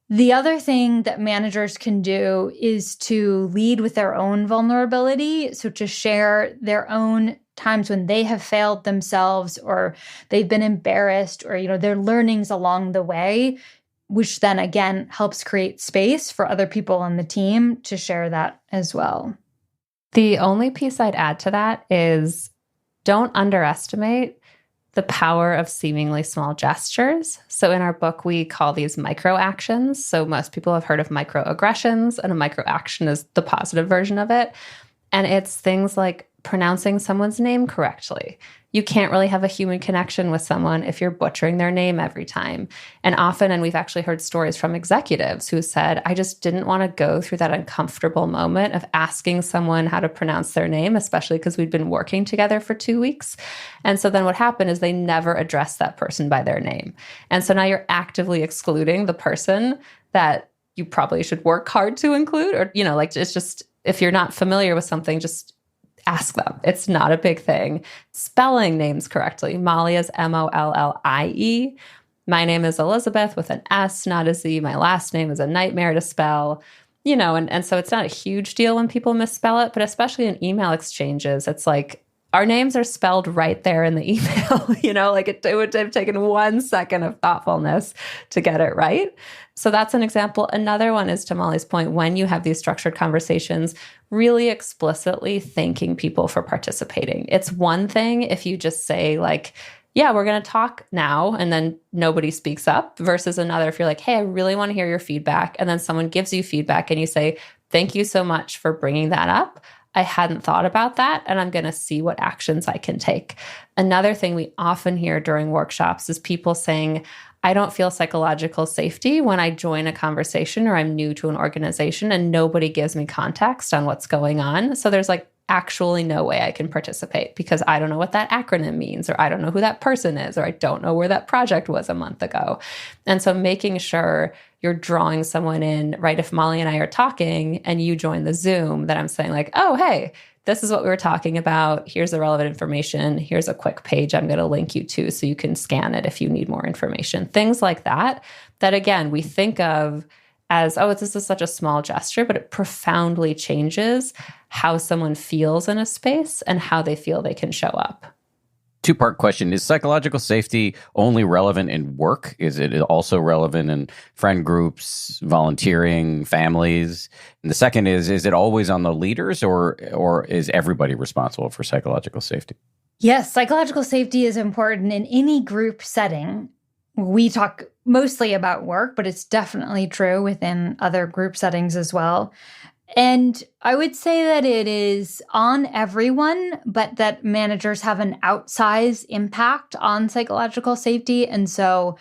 The other thing that managers can do is to lead with their own vulnerability. So to share their own times when they have failed themselves or they've been embarrassed or, their learnings along the way, which then again helps create space for other people on the team to share that as well. The only piece I'd add to that is don't underestimate the power of seemingly small gestures. So in our book, we call these micro actions. So most people have heard of microaggressions, and a micro action is the positive version of it. And it's things like pronouncing someone's name correctly. You can't really have a human connection with someone if you're butchering their name every time. And often, and we've actually heard stories from executives who said, I just didn't want to go through that uncomfortable moment of asking someone how to pronounce their name, especially because we'd been working together for 2 weeks. And so then what happened is they never addressed that person by their name. And so now you're actively excluding the person that you probably should work hard to include, or, it's just, if you're not familiar with something, just ask them. It's not a big thing. Spelling names correctly. Mollie is Mollie. My name is Elizabeth with an S, not a Z. My last name is a nightmare to spell. And so it's not a huge deal when people misspell it, but especially in email exchanges, it's like our names are spelled right there in the email. It would have taken 1 second of thoughtfulness to get it right. So that's an example. Another one is, to Mollie's point, when you have these structured conversations, really explicitly thanking people for participating. It's one thing if you just say yeah, we're going to talk now, and then nobody speaks up, versus another if you're like, hey, I really want to hear your feedback. And then someone gives you feedback and you say, thank you so much for bringing that up. I hadn't thought about that, and I'm going to see what actions I can take. Another thing we often hear during workshops is people saying, I don't feel psychological safety when I join a conversation or I'm new to an organization and nobody gives me context on what's going on. So there's actually no way I can participate because I don't know what that acronym means, or I don't know who that person is, or I don't know where that project was a month ago. And so making sure you're drawing someone in, right? If Mollie and I are talking and you join the Zoom, that I'm saying oh, hey, this is what we were talking about. Here's the relevant information. Here's a quick page I'm going to link you to so you can scan it if you need more information. Things like that again, we think of as, oh, this is such a small gesture, but it profoundly changes how someone feels in a space and how they feel they can show up. Two-part question. Is psychological safety only relevant in work? Is it also relevant in friend groups, volunteering, families? And the second is it always on the leaders, or is everybody responsible for psychological safety? Yes, psychological safety is important in any group setting. We talk mostly about work, but it's definitely true within other group settings as well. And I would say that it is on everyone, but that managers have an outsized impact on psychological safety. And so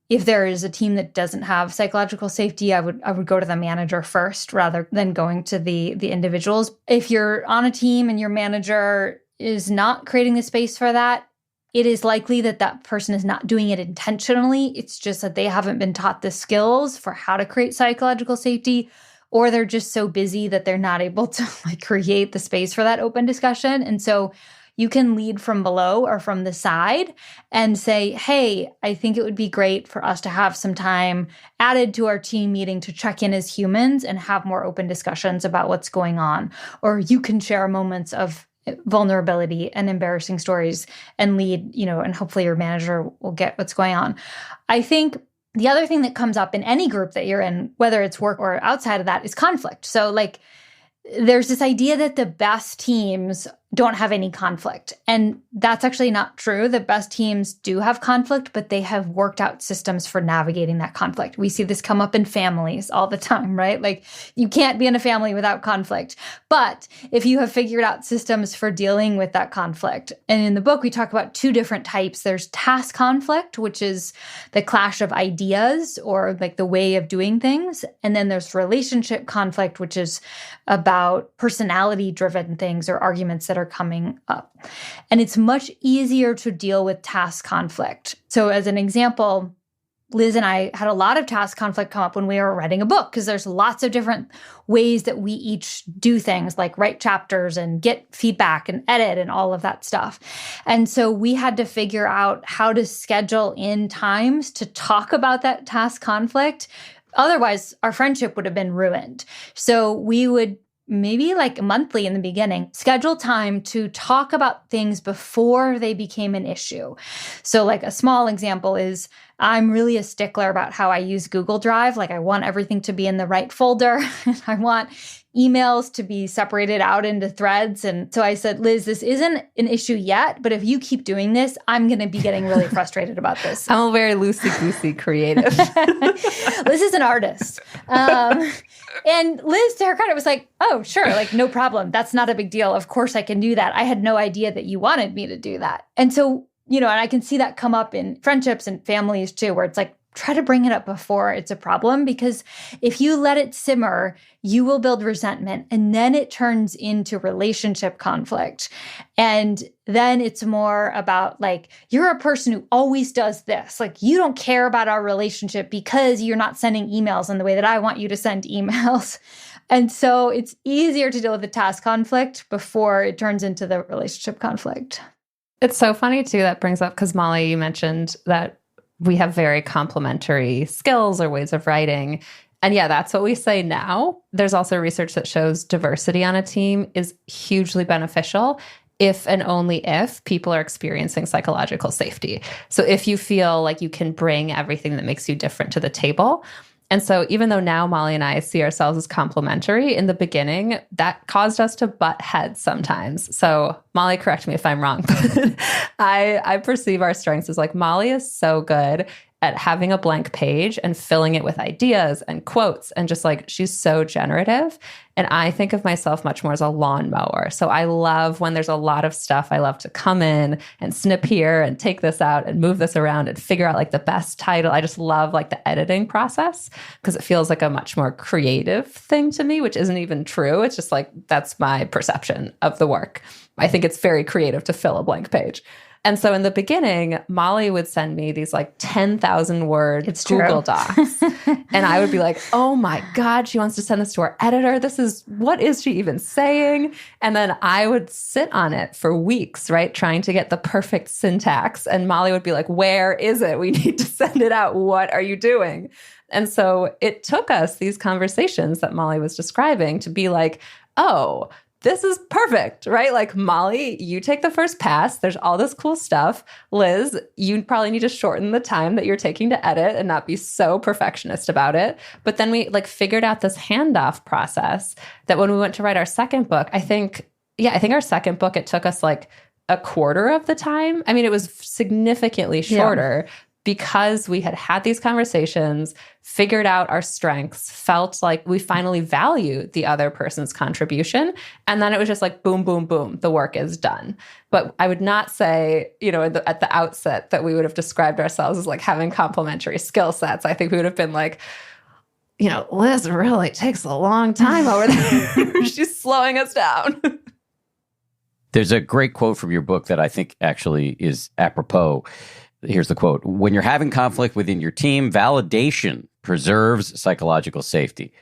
if there is a team that doesn't have psychological safety, I would go to the manager first rather than going to the individuals. If you're on a team and your manager is not creating the space for that, it is likely that that person is not doing it intentionally. It's just that they haven't been taught the skills for how to create psychological safety, or they're just so busy that they're not able to create the space for that open discussion. And so you can lead from below or from the side and say, hey, I think it would be great for us to have some time added to our team meeting to check in as humans and have more open discussions about what's going on. Or you can share moments of vulnerability and embarrassing stories and lead, and hopefully your manager will get what's going on. I think the other thing that comes up in any group that you're in, whether it's work or outside of that, is conflict. So there's this idea that the best teams don't have any conflict. And that's actually not true. The best teams do have conflict, but they have worked out systems for navigating that conflict. We see this come up in families all the time, right? You can't be in a family without conflict. But if you have figured out systems for dealing with that conflict, and in the book, we talk about two different types. There's task conflict, which is the clash of ideas or the way of doing things. And then there's relationship conflict, which is about personality-driven things or arguments that are coming up. And it's much easier to deal with task conflict. So as an example, Liz and I had a lot of task conflict come up when we were writing a book, because there's lots of different ways that we each do things, like write chapters and get feedback and edit and all of that stuff. And so we had to figure out how to schedule in times to talk about that task conflict. Otherwise, our friendship would have been ruined. So we would maybe like monthly in the beginning, schedule time to talk about things before they became an issue. So like a small example is I'm really a stickler about how I use Google Drive. Like I want everything to be in the right folder. I want emails to be separated out into threads. And so I said, Liz, this isn't an issue yet, but if you keep doing this, I'm going to be getting really frustrated about this. I'm a very loosey-goosey creative. Liz is an artist. And Liz, to her credit, was like, oh, sure, like no problem. That's not a big deal. Of course I can do that. I had no idea that you wanted me to do that. And so, and I can see that come up in friendships and families too, where it's like, try to bring it up before it's a problem, because if you let it simmer, you will build resentment and then it turns into relationship conflict. And then it's more about like, you're a person who always does this. Like you don't care about our relationship because you're not sending emails in the way that I want you to send emails. And so it's easier to deal with the task conflict before it turns into the relationship conflict. It's so funny too, that brings up, because Mollie, you mentioned that we have very complementary skills or ways of writing. And yeah, that's what we say now. There's also research that shows diversity on a team is hugely beneficial if and only if people are experiencing psychological safety. So if you feel like you can bring everything that makes you different to the table. And so even though now Mollie and I see ourselves as complementary, in the beginning, that caused us to butt heads sometimes. So Mollie, correct me if I'm wrong, but I perceive our strengths as like Mollie is so good at having a blank page and filling it with ideas and quotes, and just like she's so generative. And I think of myself much more as a lawnmower. So I love when there's a lot of stuff. I love to come in and snip here and take this out and move this around and figure out like the best title. I just love like the editing process because it feels like a much more creative thing to me, which isn't even true. It's just like, that's my perception of the work. I think it's very creative to fill a blank page. And so in the beginning, Mollie would send me these like 10,000 word Google Docs. And I would be like, oh my God, she wants to send this to our editor. What is she even saying? And then I would sit on it for weeks, right? Trying to get the perfect syntax. And Mollie would be like, where is it? We need to send it out. What are you doing? And so it took us these conversations that Mollie was describing to be like, oh, this is perfect, right? Like, Mollie, you take the first pass. There's all this cool stuff. Liz, you probably need to shorten the time that you're taking to edit and not be so perfectionist about it. But then we like figured out this handoff process that when we went to write our second book, I think our second book, it took us like a quarter of the time. I mean, it was significantly shorter. Yeah. Because we had these conversations, figured out our strengths, felt like we finally valued the other person's contribution. And then it was just like, boom, boom, boom, the work is done. But I would not say, at the outset that we would have described ourselves as like having complementary skill sets. I think we would have been like, Liz really takes a long time over there. She's slowing us down. There's a great quote from your book that I think actually is apropos. Here's the quote. When you're having conflict within your team, validation preserves psychological safety.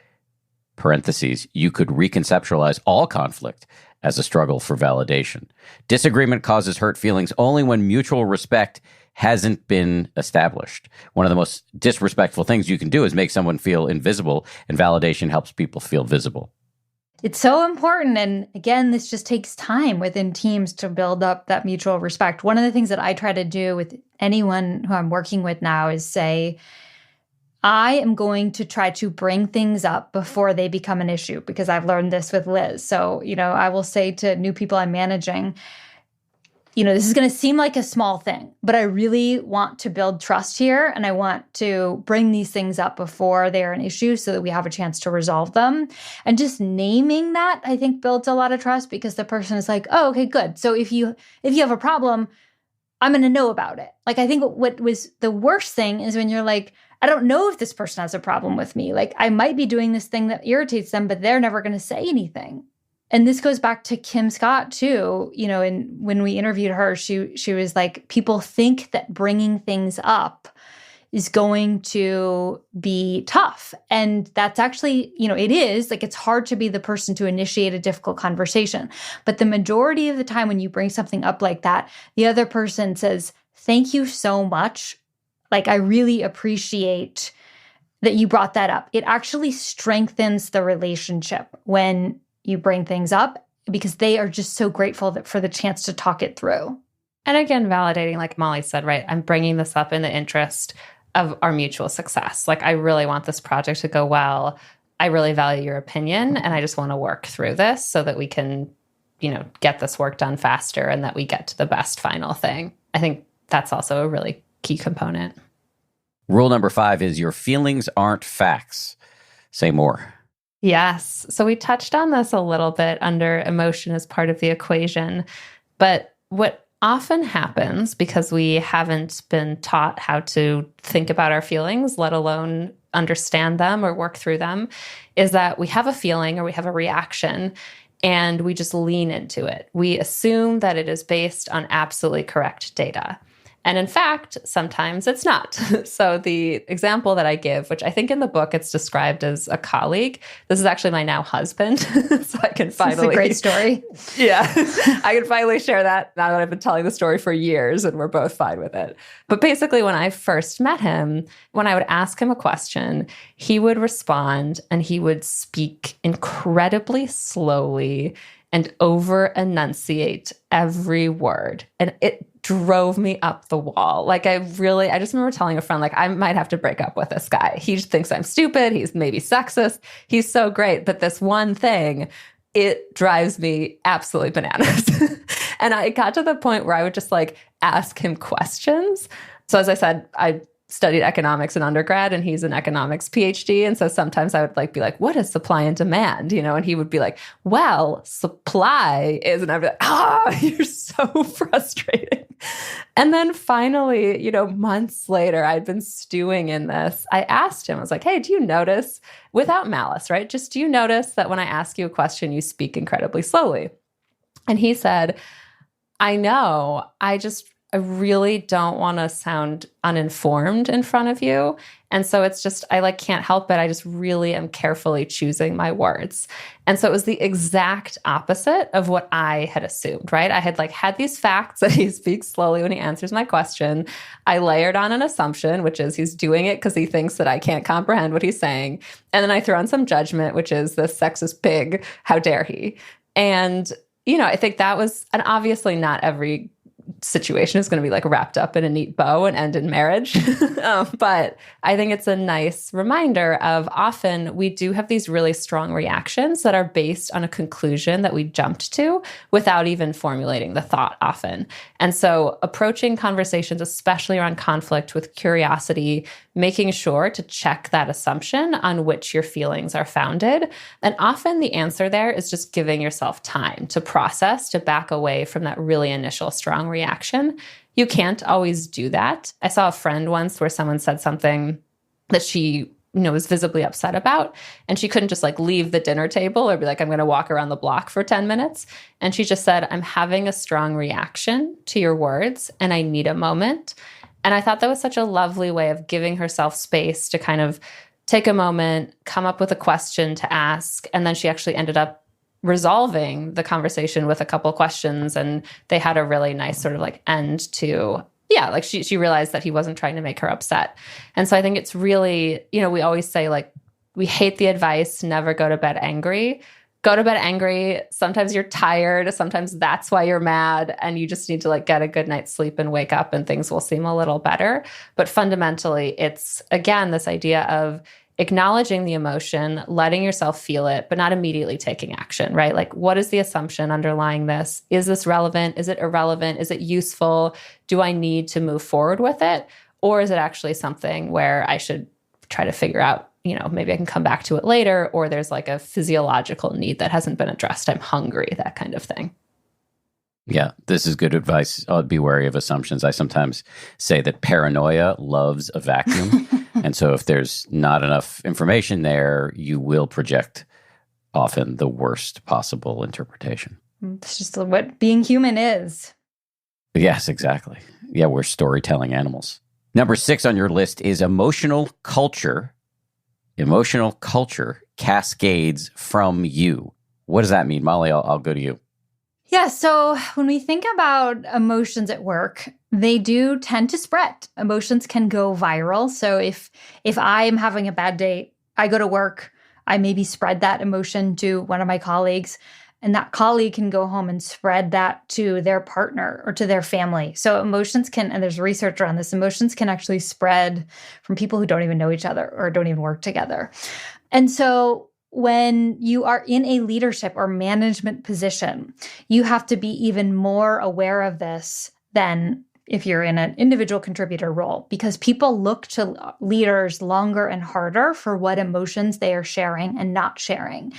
Parentheses, you could reconceptualize all conflict as a struggle for validation. Disagreement causes hurt feelings only when mutual respect hasn't been established. One of the most disrespectful things you can do is make someone feel invisible, and validation helps people feel visible. It's so important. And again, this just takes time within teams to build up that mutual respect. One of the things that I try to do with anyone who I'm working with now is say, I am going to try to bring things up before they become an issue, because I've learned this with Liz. So, I will say to new people I'm managing, this is going to seem like a small thing, but I really want to build trust here. And I want to bring these things up before they're an issue so that we have a chance to resolve them. And just naming that, I think, builds a lot of trust, because the person is like, oh, okay, good. So if you have a problem, I'm going to know about it. Like, I think what was the worst thing is when you're like, I don't know if this person has a problem with me. Like, I might be doing this thing that irritates them, but they're never going to say anything. And this goes back to Kim Scott too, and when we interviewed her, she was like, people think that bringing things up is going to be tough. And that's actually, it is. Like, it's hard to be the person to initiate a difficult conversation. But the majority of the time when you bring something up like that, the other person says, thank you so much. Like, I really appreciate that you brought that up. It actually strengthens the relationship when you bring things up because they are just so grateful for the chance to talk it through. And again, validating, like Mollie said, right? I'm bringing this up in the interest of our mutual success. Like, I really want this project to go well. I really value your opinion, and I just want to work through this so that we can, get this work done faster and that we get to the best final thing. I think that's also a really key component. Rule number 5 is your feelings aren't facts. Say more. Yes. So we touched on this a little bit under emotion as part of the equation. But what often happens, because we haven't been taught how to think about our feelings, let alone understand them or work through them, is that we have a feeling or we have a reaction and we just lean into it. We assume that it is based on absolutely correct data. And in fact, sometimes it's not. So the example that I give, which I think in the book it's described as a colleague, this is actually my now husband. So I can finally— It's a great story. Yeah, I can finally share that now that I've been telling the story for years and we're both fine with it. But basically, when I first met him, when I would ask him a question, he would respond and he would speak incredibly slowly and over-enunciate every word. And it drove me up the wall. Like, I just remember telling a friend, like, I might have to break up with this guy. He thinks I'm stupid. He's maybe sexist. He's so great. But this one thing, it drives me absolutely bananas. And I got to the point where I would just like ask him questions. So as I said, I studied economics in undergrad and he's an economics PhD. And so sometimes I would be like, what is supply and demand? And he would be like, well, supply is, and I'd be like, you're so frustrating. And then finally, months later, I'd been stewing in this. I asked him, I was like, hey, do you notice, without malice, right? Just, do you notice that when I ask you a question, you speak incredibly slowly? And he said, I know, I really don't want to sound uninformed in front of you. And so it's just, I can't help it. I just really am carefully choosing my words. And so it was the exact opposite of what I had assumed, right? I had had these facts that he speaks slowly when he answers my question. I layered on an assumption, which is he's doing it because he thinks that I can't comprehend what he's saying. And then I throw in some judgment, which is this sexist pig, how dare he? And, I think that was, and obviously not every situation is going to be wrapped up in a neat bow and end in marriage. But I think it's a nice reminder of often we do have these really strong reactions that are based on a conclusion that we jumped to without even formulating the thought often. And so approaching conversations, especially around conflict, with curiosity, making sure to check that assumption on which your feelings are founded. And often the answer there is just giving yourself time to process, to back away from that really initial strong reaction. You can't always do that. I saw a friend once where someone said something that she was visibly upset about, and she couldn't just leave the dinner table or be like, I'm going to walk around the block for 10 minutes. And she just said, I'm having a strong reaction to your words and I need a moment. And I thought that was such a lovely way of giving herself space to kind of take a moment, come up with a question to ask. And then she actually ended up resolving the conversation with a couple of questions. And they had a really nice sort of end to, she realized that he wasn't trying to make her upset. And so I think it's really, we always say we hate the advice, never go to bed angry. Go to bed angry. Sometimes you're tired. Sometimes that's why you're mad. And you just need to get a good night's sleep and wake up and things will seem a little better. But fundamentally, it's, again, this idea of acknowledging the emotion, letting yourself feel it, but not immediately taking action, right? What is the assumption underlying this? Is this relevant? Is it irrelevant? Is it useful? Do I need to move forward with it? Or is it actually something where I should try to figure out, maybe I can come back to it later, or there's a physiological need that hasn't been addressed. I'm hungry, that kind of thing. Yeah, this is good advice. Be wary of assumptions. I sometimes say that paranoia loves a vacuum. And so if there's not enough information there, you will project often the worst possible interpretation. It's just what being human is. Yes, exactly. Yeah, we're storytelling animals. Number 6 on your list is emotional culture. Emotional culture cascades from you. What does that mean? Mollie, I'll go to you. Yeah, so when we think about emotions at work, they do tend to spread. Emotions can go viral. So if I am having a bad day, I go to work, I maybe spread that emotion to one of my colleagues, and that colleague can go home and spread that to their partner or to their family. So emotions can, and there's research around this, emotions can actually spread from people who don't even know each other or don't even work together. And so when you are in a leadership or management position, you have to be even more aware of this than if you're in an individual contributor role, because people look to leaders longer and harder for what emotions they are sharing and not sharing.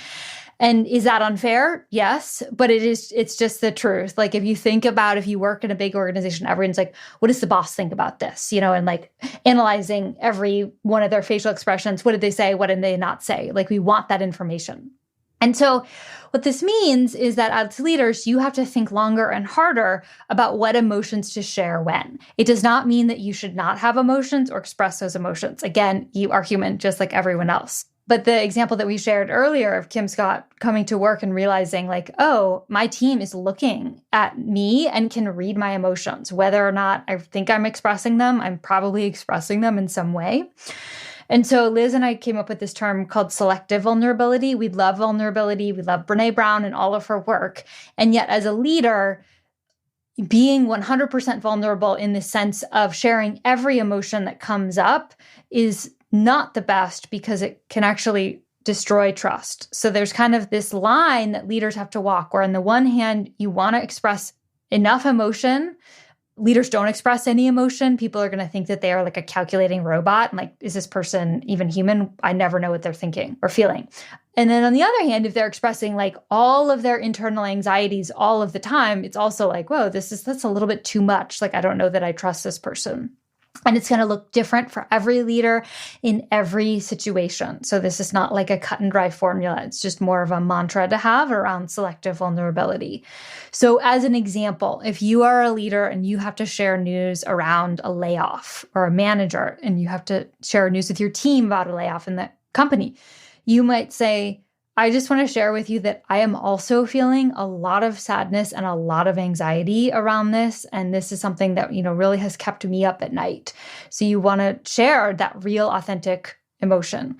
And is that unfair? Yes, but it's just the truth. Like if you think about, if you work in a big organization, everyone's like, what does the boss think about this? And like analyzing every one of their facial expressions. What did they say? What did they not say? Like we want that information. And so what this means is that as leaders, you have to think longer and harder about what emotions to share when. It does not mean that you should not have emotions or express those emotions. Again, you are human, just like everyone else. But the example that we shared earlier of Kim Scott coming to work and realizing like, oh, my team is looking at me and can read my emotions. Whether or not I think I'm expressing them, I'm probably expressing them in some way. And so Liz and I came up with this term called selective vulnerability. We love vulnerability. We love Brené Brown and all of her work. And yet as a leader, being 100% vulnerable in the sense of sharing every emotion that comes up is not the best, because it can actually destroy trust. So there's kind of this line that leaders have to walk, where on the one hand, you want to express enough emotion. Leaders don't express any emotion. People are going to think that they are like a calculating robot. And like, is this person even human? I never know what they're thinking or feeling. And then on the other hand, if they're expressing like all of their internal anxieties all of the time, it's also like, whoa, that's a little bit too much. Like, I don't know that I trust this person. And it's going to look different for every leader in every situation. So this is not like a cut and dry formula. It's just more of a mantra to have around selective vulnerability. So as an example, if you are a leader and you have to share news around a layoff, or a manager and you have to share news with your team about a layoff in the company, you might say, I just want to share with you that I am also feeling a lot of sadness and a lot of anxiety around this. And this is something that, really has kept me up at night. So you want to share that real, authentic emotion.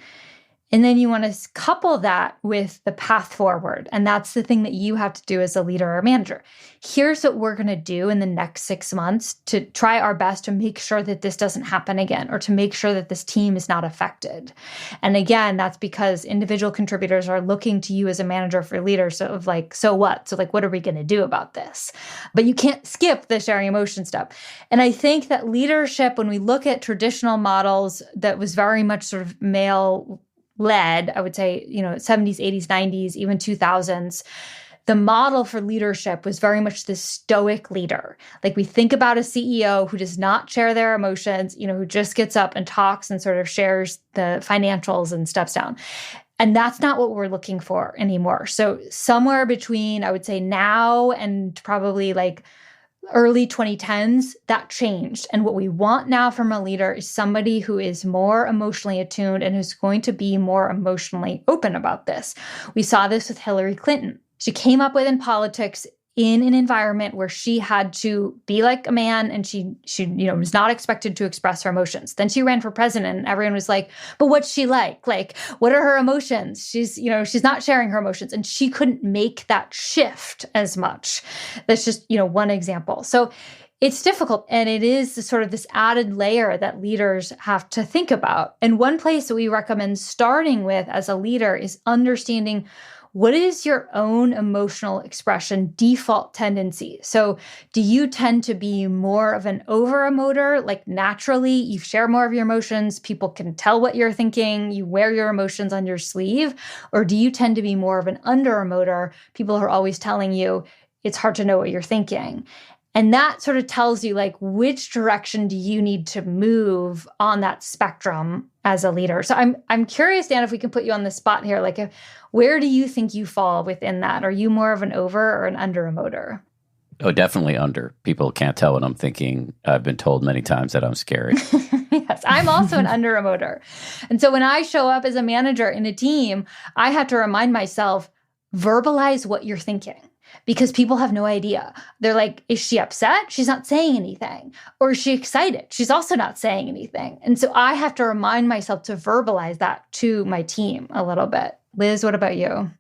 And then you want to couple that with the path forward. And that's the thing that you have to do as a leader or manager. Here's what we're going to do in the next 6 months to try our best to make sure that this doesn't happen again, or to make sure that this team is not affected. And again, that's because individual contributors are looking to you as a manager for leaders of like, so what? So like, what are we going to do about this? But you can't skip the sharing emotion step. And I think that leadership, when we look at traditional models that was very much sort of male led, I would say, 70s, 80s, 90s, even 2000s, the model for leadership was very much this stoic leader. Like we think about a CEO who does not share their emotions, who just gets up and talks and sort of shares the financials and steps down. And that's not what we're looking for anymore. So somewhere between, I would say now and probably like early 2010s, that changed. And what we want now from a leader is somebody who is more emotionally attuned and who's going to be more emotionally open about this. We saw this with Hillary Clinton. She came up within politics in an environment where she had to be like a man, and she was not expected to express her emotions. Then she ran for president, and everyone was like, but what's she like? Like, what are her emotions? She's not sharing her emotions, and she couldn't make that shift as much. That's just, one example. So it's difficult, and it is sort of this added layer that leaders have to think about. And one place that we recommend starting with as a leader is understanding, what is your own emotional expression default tendency? So do you tend to be more of an over-emoter, like naturally you share more of your emotions, people can tell what you're thinking, you wear your emotions on your sleeve? Or do you tend to be more of an under-emoter, people are always telling you it's hard to know what you're thinking? And that sort of tells you like which direction do you need to move on that spectrum as a leader. So I'm curious, Dan, if we can put you on the spot here, like where do you think you fall within that? Are you more of an over or an under emoter? Oh, definitely under. People can't tell what I'm thinking. I've been told many times that I'm scary. Yes, I'm also an under emoter. And so when I show up as a manager in a team, I have to remind myself, verbalize what you're thinking. Because people have no idea. They're like, is she upset? She's not saying anything. Or is she excited? She's also not saying anything. And so I have to remind myself to verbalize that to my team a little bit. Liz, what about you?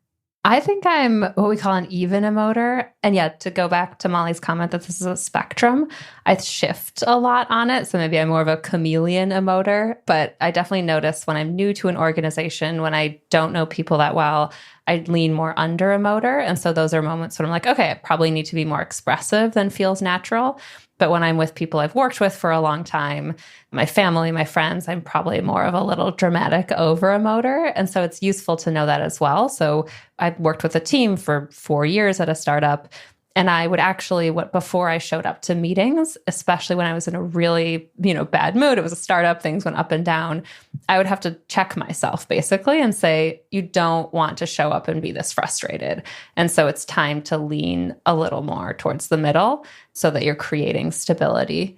I think I'm what we call an even emoter. And yet, to go back to Mollie's comment that this is a spectrum, I shift a lot on it. So maybe I'm more of a chameleon emoter, but I definitely notice when I'm new to an organization, when I don't know people that well, I lean more under emoter. And so those are moments when I'm like, okay, I probably need to be more expressive than feels natural. But when I'm with people I've worked with for a long time, my family, my friends, I'm probably more of a little dramatic over emoter. And so it's useful to know that as well. So I worked with a team for 4 years at a startup. And I would actually, before I showed up to meetings, especially when I was in a really, bad mood, it was a startup, things went up and down, I would have to check myself basically and say, you don't want to show up and be this frustrated. And so it's time to lean a little more towards the middle so that you're creating stability.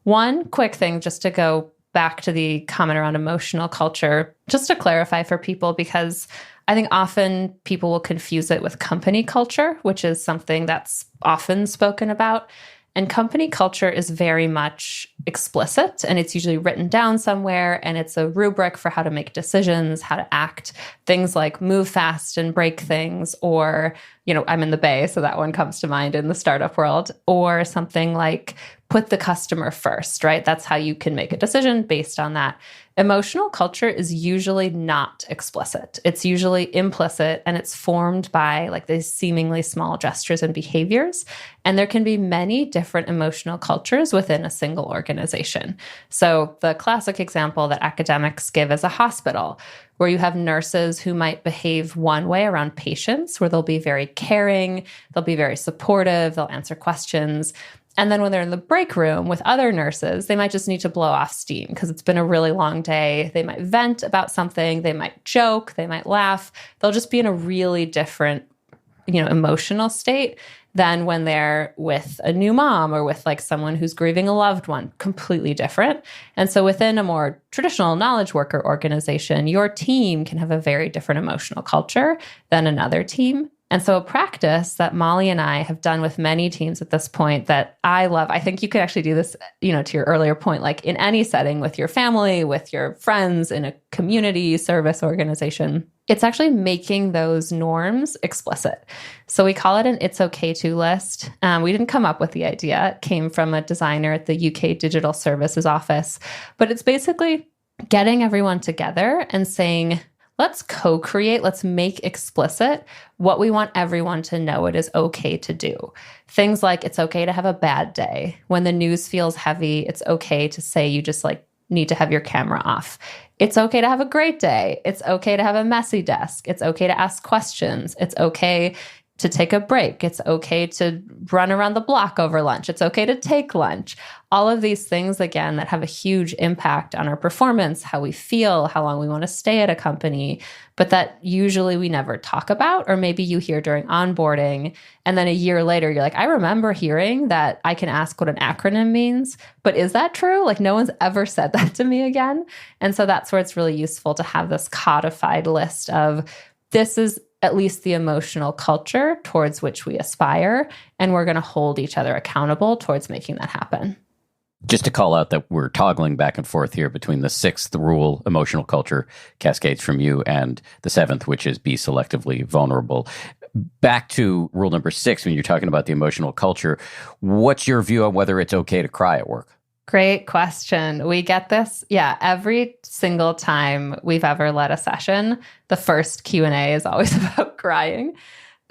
One quick thing, just to go back to the comment around emotional culture, just to clarify for people, because I think often people will confuse it with company culture, which is something that's often spoken about. And company culture is very much explicit, and it's usually written down somewhere, and it's a rubric for how to make decisions, how to act, things like move fast and break things, or, I'm in the Bay, so that one comes to mind in the startup world, or something like put the customer first, right? That's how you can make a decision based on that. Emotional culture is usually not explicit. It's usually implicit, and it's formed by like these seemingly small gestures and behaviors. And there can be many different emotional cultures within a single organization. So the classic example that academics give is a hospital, where you have nurses who might behave one way around patients, where they'll be very caring, they'll be very supportive, they'll answer questions. And then when they're in the break room with other nurses, they might just need to blow off steam because it's been a really long day. They might vent about something. They might joke. They might laugh. They'll just be in a really different, emotional state than when they're with a new mom or with like someone who's grieving a loved one, completely different. And so within a more traditional knowledge worker organization, your team can have a very different emotional culture than another team. And so a practice that Mollie and I have done with many teams at this point that I love, I think you could actually do this, to your earlier point, like in any setting with your family, with your friends, in a community service organization, it's actually making those norms explicit. So we call it an It's Okay To list. We didn't come up with the idea. It came from a designer at the UK Digital Services Office. But it's basically getting everyone together and saying, let's co-create, let's make explicit what we want everyone to know it is okay to do. Things like it's okay to have a bad day. When the news feels heavy, it's okay to say you just need to have your camera off. It's okay to have a great day. It's okay to have a messy desk. It's okay to ask questions. It's okay to take a break. It's okay to run around the block over lunch. It's okay to take lunch. All of these things, again, that have a huge impact on our performance, how we feel, how long we want to stay at a company, but that usually we never talk about, or maybe you hear during onboarding. And then a year later, you're like, I remember hearing that I can ask what an acronym means, but is that true? Like no one's ever said that to me again. And so that's where it's really useful to have this codified list of this is at least the emotional culture towards which we aspire, and we're going to hold each other accountable towards making that happen. Just to call out that we're toggling back and forth here between the 6th rule, emotional culture, cascades from you, and the 7th, which is be selectively vulnerable. Back to rule number 6, when you're talking about the emotional culture, what's your view on whether it's okay to cry at work? Great question. We get this. Yeah, every single time we've ever led a session, the first Q&A is always about crying.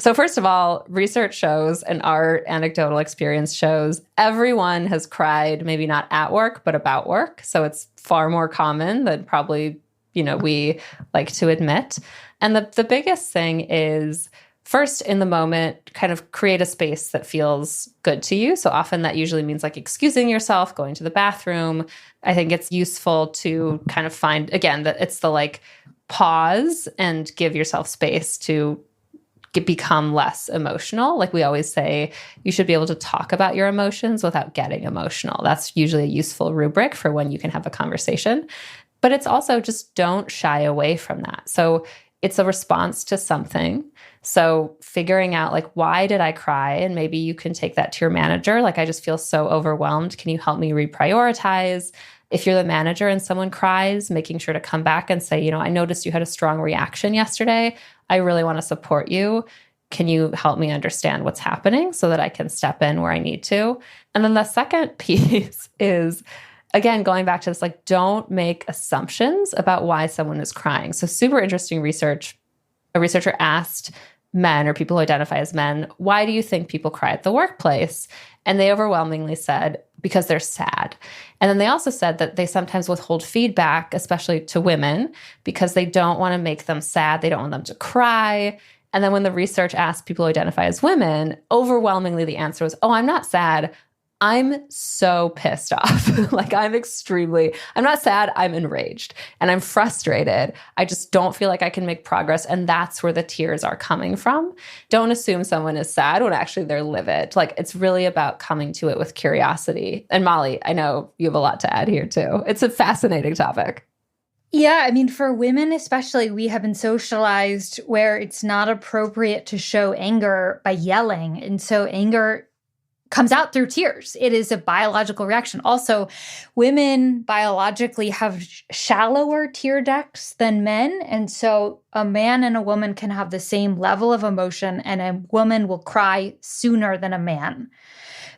So first of all, research shows and our anecdotal experience shows everyone has cried, maybe not at work, but about work. So it's far more common than probably, we like to admit. And the biggest thing is first, in the moment, kind of create a space that feels good to you. So often that usually means like excusing yourself, going to the bathroom. I think it's useful to kind of find, again, that it's the like pause and give yourself space to become less emotional. Like we always say, you should be able to talk about your emotions without getting emotional. That's usually a useful rubric for when you can have a conversation. But it's also just don't shy away from that. So it's a response to something. So figuring out like, why did I cry? And maybe you can take that to your manager. Like, I just feel so overwhelmed. Can you help me reprioritize? If you're the manager and someone cries, making sure to come back and say, I noticed you had a strong reaction yesterday. I really want to support you. Can you help me understand what's happening so that I can step in where I need to? And then the second piece is, again, going back to this, don't make assumptions about why someone is crying. So super interesting research. A researcher asked men or people who identify as men, why do you think people cry at the workplace? And they overwhelmingly said, because they're sad. And then they also said that they sometimes withhold feedback, especially to women, because they don't want to make them sad. They don't want them to cry. And then when the research asked people who identify as women, overwhelmingly the answer was, I'm not sad. I'm so pissed off. I'm not sad, I'm enraged and I'm frustrated. I just don't feel like I can make progress. And that's where the tears are coming from. Don't assume someone is sad when actually they're livid. It's really about coming to it with curiosity. And Mollie, I know you have a lot to add here too. It's a fascinating topic. Yeah, for women especially, we have been socialized where it's not appropriate to show anger by yelling. And so anger comes out through tears. It is a biological reaction. Also, women biologically have shallower tear ducts than men. And so a man and a woman can have the same level of emotion, and a woman will cry sooner than a man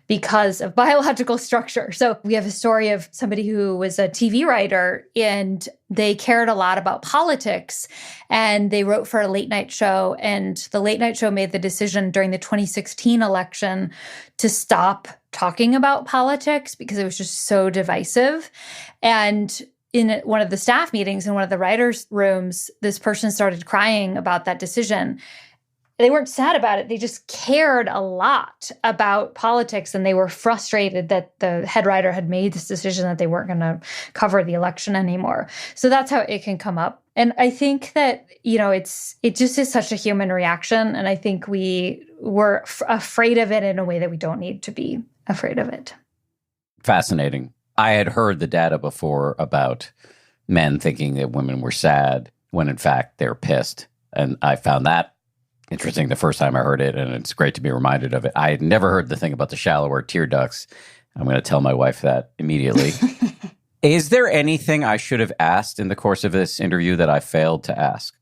because of biological structure. So we have a story of somebody who was a TV writer, and they cared a lot about politics, and they wrote for a late night show, and the late night show made the decision during the 2016 election to stop talking about politics because it was just so divisive. And in one of the staff meetings in one of the writers' rooms, this person started crying about that decision. They weren't sad about it. They just cared a lot about politics, and they were frustrated that the head writer had made this decision that they weren't going to cover the election anymore. So that's how it can come up. And I think that, it just is such a human reaction. And I think we're afraid of it in a way that we don't need to be afraid of it. Fascinating. I had heard the data before about men thinking that women were sad when in fact they're pissed. And I found that interesting the first time I heard it, and it's great to be reminded of it. I had never heard the thing about the shallower tear ducts. I'm going to tell my wife that immediately. Is there anything I should have asked in the course of this interview that I failed to ask?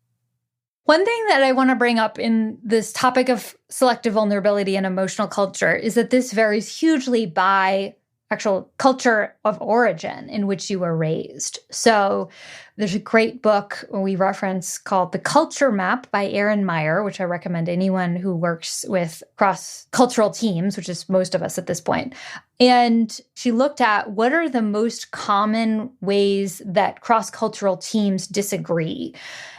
One thing that I want to bring up in this topic of selective vulnerability and emotional culture is that this varies hugely by actual culture of origin in which you were raised. So there's a great book we reference called The Culture Map by Erin Meyer, which I recommend anyone who works with cross-cultural teams, which is most of us at this point. And she looked at what are the most common ways that cross-cultural teams disagree.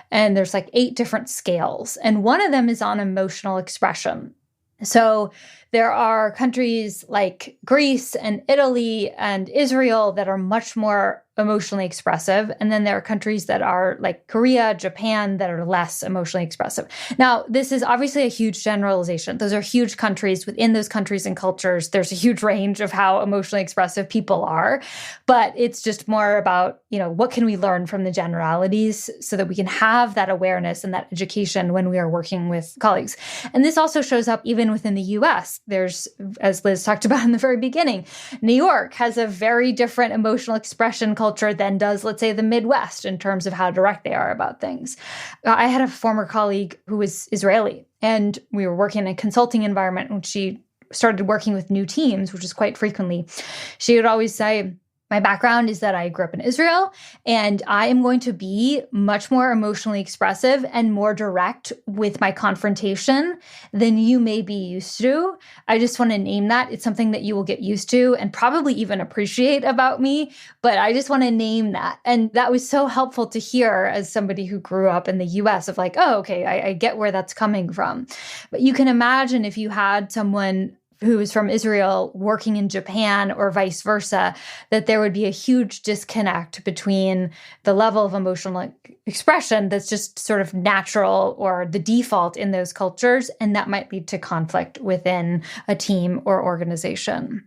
And there's 8 different scales. And one of them is on emotional expression. So there are countries like Greece and Italy and Israel that are much more emotionally expressive. And then there are countries that are like Korea, Japan, that are less emotionally expressive. Now, this is obviously a huge generalization. Those are huge countries. Within those countries and cultures, there's a huge range of how emotionally expressive people are. But it's just more about, what can we learn from the generalities so that we can have that awareness and that education when we are working with colleagues. And this also shows up even within the US. There's, as Liz talked about in the very beginning, New York has a very different emotional expression culture than does, let's say, the Midwest in terms of how direct they are about things. I had a former colleague who was Israeli, and we were working in a consulting environment when she started working with new teams, which is quite frequently. She would always say, my background is that I grew up in Israel, and I am going to be much more emotionally expressive and more direct with my confrontation than you may be used to. I just want to name that. It's something that you will get used to and probably even appreciate about me, but I just want to name that. And that was so helpful to hear as somebody who grew up in the US of okay, I get where that's coming from. But you can imagine if you had someone who is from Israel working in Japan or vice versa, that there would be a huge disconnect between the level of emotional expression that's just sort of natural or the default in those cultures, and that might lead to conflict within a team or organization.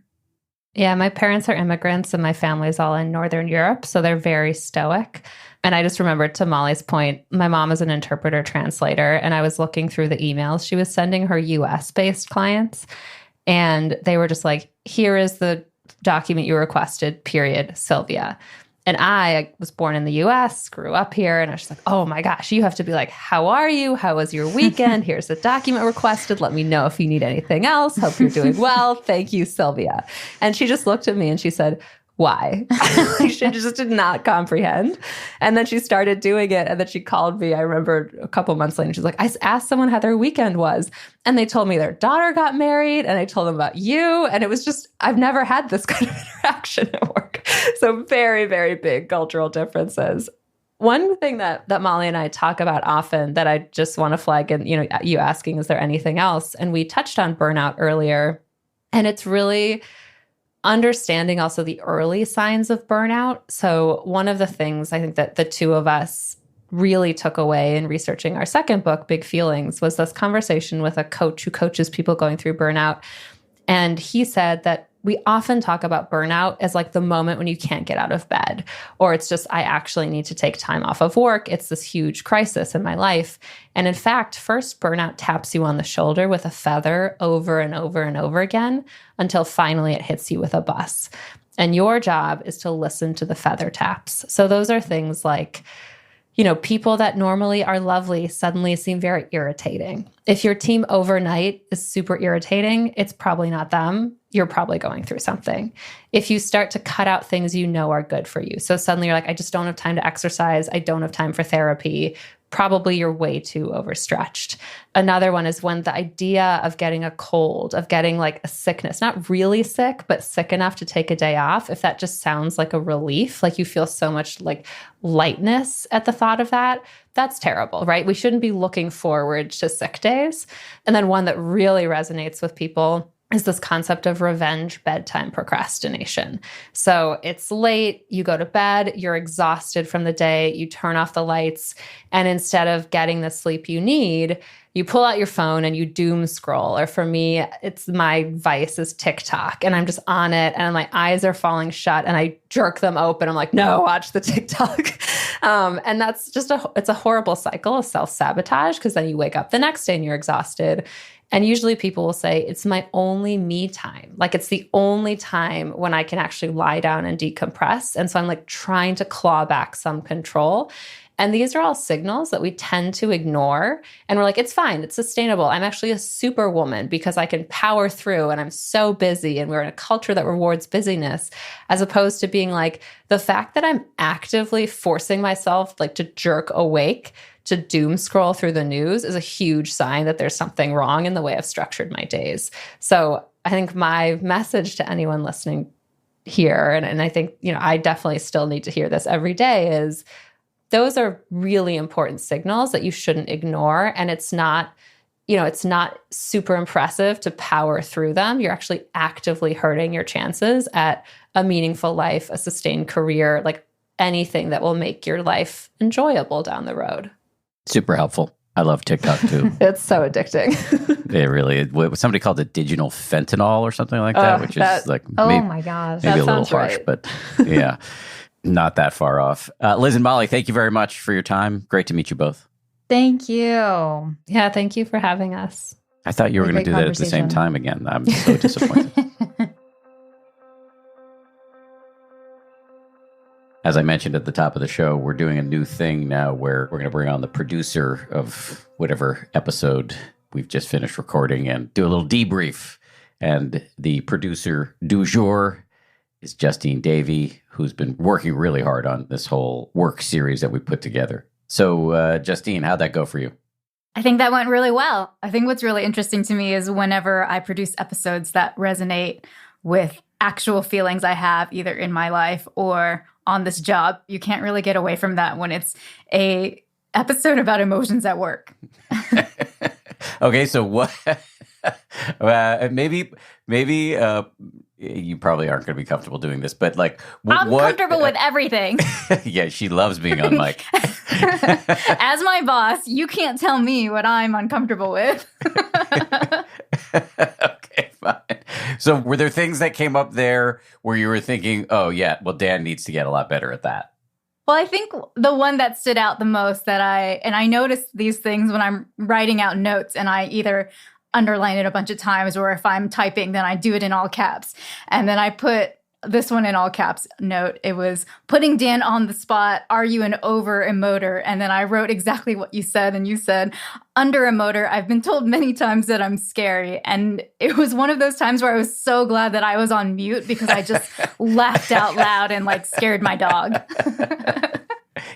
Yeah, my parents are immigrants and my family's all in Northern Europe, so they're very stoic. And I just remembered, to Mollie's point, my mom is an interpreter translator, and I was looking through the emails she was sending her US-based clients. And they were just like, here is the document you requested, period, Sylvia. And I was born in the US, grew up here, and I was just like, oh my gosh, you have to be like, how are you? How was your weekend? Here's the document requested. Let me know if you need anything else. Hope you're doing well. Thank you, Sylvia. And she just looked at me and she said, why? She just did not comprehend. And then she started doing it. And then she called me, I remember a couple months later, she's like, I asked someone how their weekend was. And they told me their daughter got married. And I told them about you. And it was just, I've never had this kind of interaction at work. So very, very big cultural differences. One thing that Mollie and I talk about often that I just want to flag, and you asking, is there anything else? And we touched on burnout earlier. And it's really understanding also the early signs of burnout. So one of the things I think that the two of us really took away in researching our second book, Big Feelings, was this conversation with a coach who coaches people going through burnout. And he said that we often talk about burnout as like the moment when you can't get out of bed, or it's just, I actually need to take time off of work. It's this huge crisis in my life. And in fact, first burnout taps you on the shoulder with a feather over and over and over again until finally it hits you with a bus. And your job is to listen to the feather taps. So those are things like, people that normally are lovely suddenly seem very irritating. If your team overnight is super irritating, it's probably not them. You're probably going through something. If you start to cut out things you know are good for you, so suddenly you're like, I just don't have time to exercise. I don't have time for therapy. Probably you're way too overstretched. Another one is when the idea of getting a cold, of getting like a sickness, not really sick, but sick enough to take a day off, if that just sounds like a relief, like you feel so much like lightness at the thought of that, that's terrible, right? We shouldn't be looking forward to sick days. And then one that really resonates with people is this concept of revenge bedtime procrastination. So it's late, you go to bed, you're exhausted from the day, you turn off the lights, and instead of getting the sleep you need, you pull out your phone and you doom scroll. Or for me, it's my vice is TikTok, and I'm just on it, and my eyes are falling shut, and I jerk them open. I'm like, no, watch the TikTok. And that's just it's a horrible cycle of self-sabotage, because then you wake up the next day and you're exhausted. And usually people will say, it's my only me time. Like it's the only time when I can actually lie down and decompress. And so I'm like trying to claw back some control. And these are all signals that we tend to ignore. And we're like, it's fine. It's sustainable. I'm actually a superwoman because I can power through and I'm so busy. And we're in a culture that rewards busyness, as opposed to being like, the fact that I'm actively forcing myself like to jerk awake to doom scroll through the news is a huge sign that there's something wrong in the way I've structured my days. So I think my message to anyone listening here, and I think, I definitely still need to hear this every day, is those are really important signals that you shouldn't ignore. And it's not, it's not super impressive to power through them. You're actually actively hurting your chances at a meaningful life, a sustained career, like anything that will make your life enjoyable down the road. Super helpful. I love TikTok too. It's so addicting. It really is. Somebody called it digital fentanyl or something like that, which is like my gosh, maybe a little harsh, right. But yeah, not that far off. Liz and Mollie, thank you very much for your time. Great to meet you both. Thank you. Yeah, thank you for having us. I thought you were going to do that at the same time again. I'm so disappointed. As I mentioned at the top of the show, we're doing a new thing now where we're going to bring on the producer of whatever episode we've just finished recording and do a little debrief. And the producer du jour is Justine Davey, who's been working really hard on this whole work series that we put together. So, Justine, how'd that go for you? I think that went really well. I think what's really interesting to me is whenever I produce episodes that resonate with actual feelings I have either in my life or on this job, you can't really get away from that when it's a episode about emotions at work. Okay, so what? Maybe you probably aren't going to be comfortable doing this, but like, I'm comfortable with everything. Yeah, she loves being on mic. As my boss, you can't tell me what I'm uncomfortable with. Okay, fine. So were there things that came up there where you were thinking, oh yeah, well, Dan needs to get a lot better at that? Well, I think the one that stood out the most that I noticed these things when I'm writing out notes, and I either underline it a bunch of times, or if I'm typing, then I do it in all caps. And then I put this one in all caps note. It was putting Dan on the spot. Are you an over emoter? And then I wrote exactly what you said. And you said, under emoter, I've been told many times that I'm scary. And it was one of those times where I was so glad that I was on mute because I just laughed out loud and like scared my dog.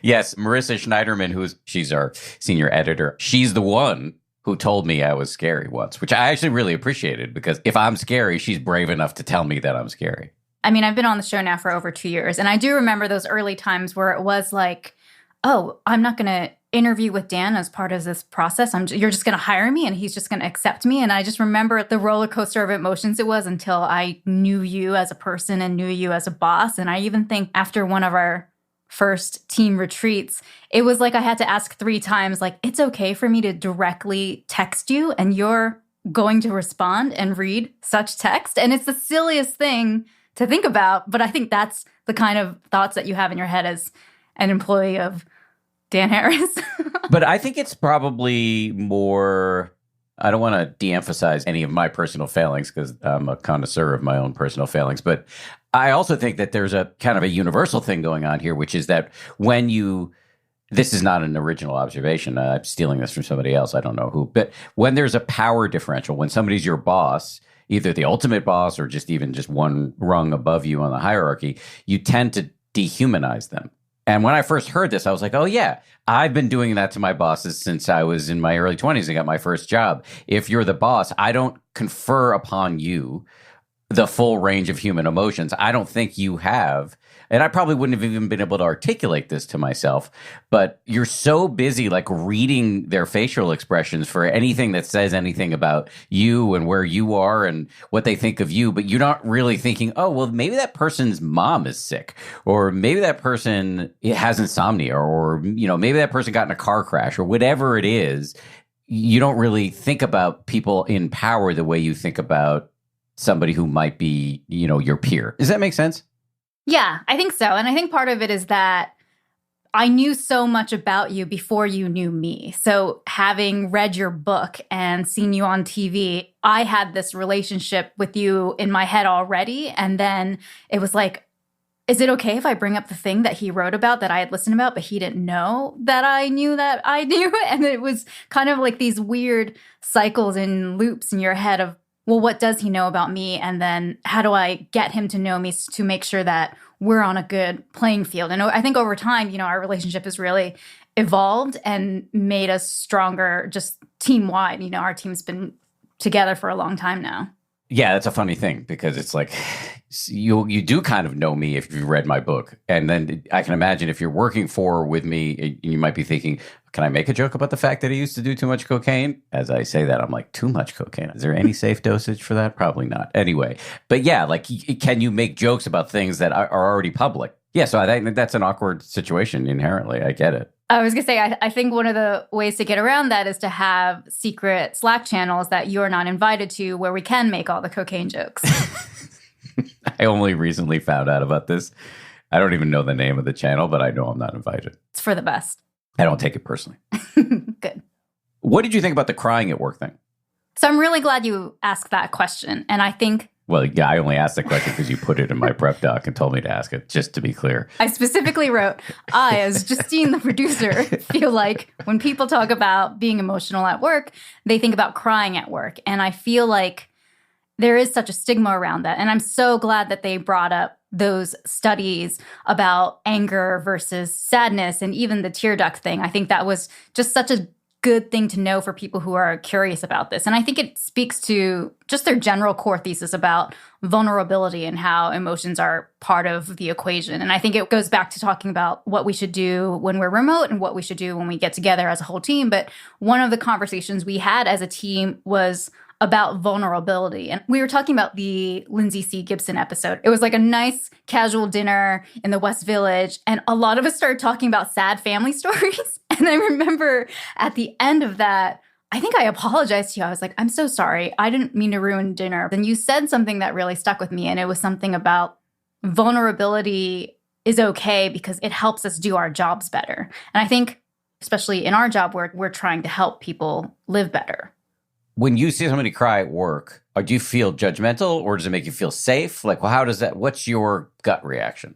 Yes, Marissa Schneiderman, she's our senior editor, she's the one who told me I was scary once, which I actually really appreciated because if I'm scary, she's brave enough to tell me that I'm scary. I mean, I've been on the show now for over 2 years, and I do remember those early times where it was like, oh, I'm not going to interview with Dan as part of this process. You're just going to hire me and he's just going to accept me. And I just remember the roller coaster of emotions it was until I knew you as a person and knew you as a boss. And I even think after one of our first team retreats, it was like I had to ask 3 times, like, it's okay for me to directly text you and you're going to respond and read such text. And it's the silliest thing to think about, but I think that's the kind of thoughts that you have in your head as an employee of Dan Harris. But I think it's probably more, I don't want to de-emphasize any of my personal failings because I'm a connoisseur of my own personal failings, but I also think that there's a kind of a universal thing going on here, which is that this is not an original observation. I'm stealing this from somebody else. I don't know who. But when there's a power differential, when somebody's your boss, either the ultimate boss or just one rung above you on the hierarchy, you tend to dehumanize them. And when I first heard this, I was like, oh, yeah, I've been doing that to my bosses since I was in my early 20s and got my first job. If you're the boss, I don't confer upon you the full range of human emotions. I don't think you have. And I probably wouldn't have even been able to articulate this to myself. But you're so busy like reading their facial expressions for anything that says anything about you and where you are and what they think of you. But you're not really thinking, oh, well, maybe that person's mom is sick. Or maybe that person has insomnia. Or, maybe that person got in a car crash or whatever it is. You don't really think about people in power the way you think about somebody who might be, your peer. Does that make sense? Yeah, I think so. And I think part of it is that I knew so much about you before you knew me. So having read your book and seen you on TV, I had this relationship with you in my head already. And then it was like, is it okay if I bring up the thing that he wrote about that I had listened about, but he didn't know that I knew that I knew? And it was kind of like these weird cycles and loops in your head of, well, what does he know about me? And then how do I get him to know me to make sure that we're on a good playing field? And I think over time, our relationship has really evolved and made us stronger just team-wide. Our team's been together for a long time now. Yeah, that's a funny thing because it's like you do kind of know me if you've read my book. And then I can imagine if you're working with me, you might be thinking, can I make a joke about the fact that he used to do too much cocaine? As I say that, I'm like, too much cocaine. Is there any safe dosage for that? Probably not. Anyway, but yeah, like, can you make jokes about things that are already public? Yeah, so I think that's an awkward situation inherently. I get it. I was going to say, I think one of the ways to get around that is to have secret Slack channels that you're not invited to where we can make all the cocaine jokes. I only recently found out about this. I don't even know the name of the channel, but I know I'm not invited. It's for the best. I don't take it personally. Good. What did you think about the crying at work thing? So I'm really glad you asked that question. And I think... Well, yeah, I only asked the question because you put it in my prep doc and told me to ask it, just to be clear. I specifically wrote, I, as Justine, the producer, feel like when people talk about being emotional at work, they think about crying at work. And I feel like there is such a stigma around that. And I'm so glad that they brought up those studies about anger versus sadness and even the tear duct thing. I think that was just such a good thing to know for people who are curious about this. And I think it speaks to just their general core thesis about vulnerability and how emotions are part of the equation. And I think it goes back to talking about what we should do when we're remote and what we should do when we get together as a whole team. But one of the conversations we had as a team was about vulnerability. And we were talking about the Lindsay C. Gibson episode. It was like a nice casual dinner in the West Village. And a lot of us started talking about sad family stories. And I remember at the end of that, I think I apologized to you. I was like, I'm so sorry. I didn't mean to ruin dinner. And you said something that really stuck with me. And it was something about vulnerability is okay because it helps us do our jobs better. And I think, especially in our job, we're trying to help people live better. When you see somebody cry at work, do you feel judgmental or does it make you feel safe? Like, well, how does that, what's your gut reaction?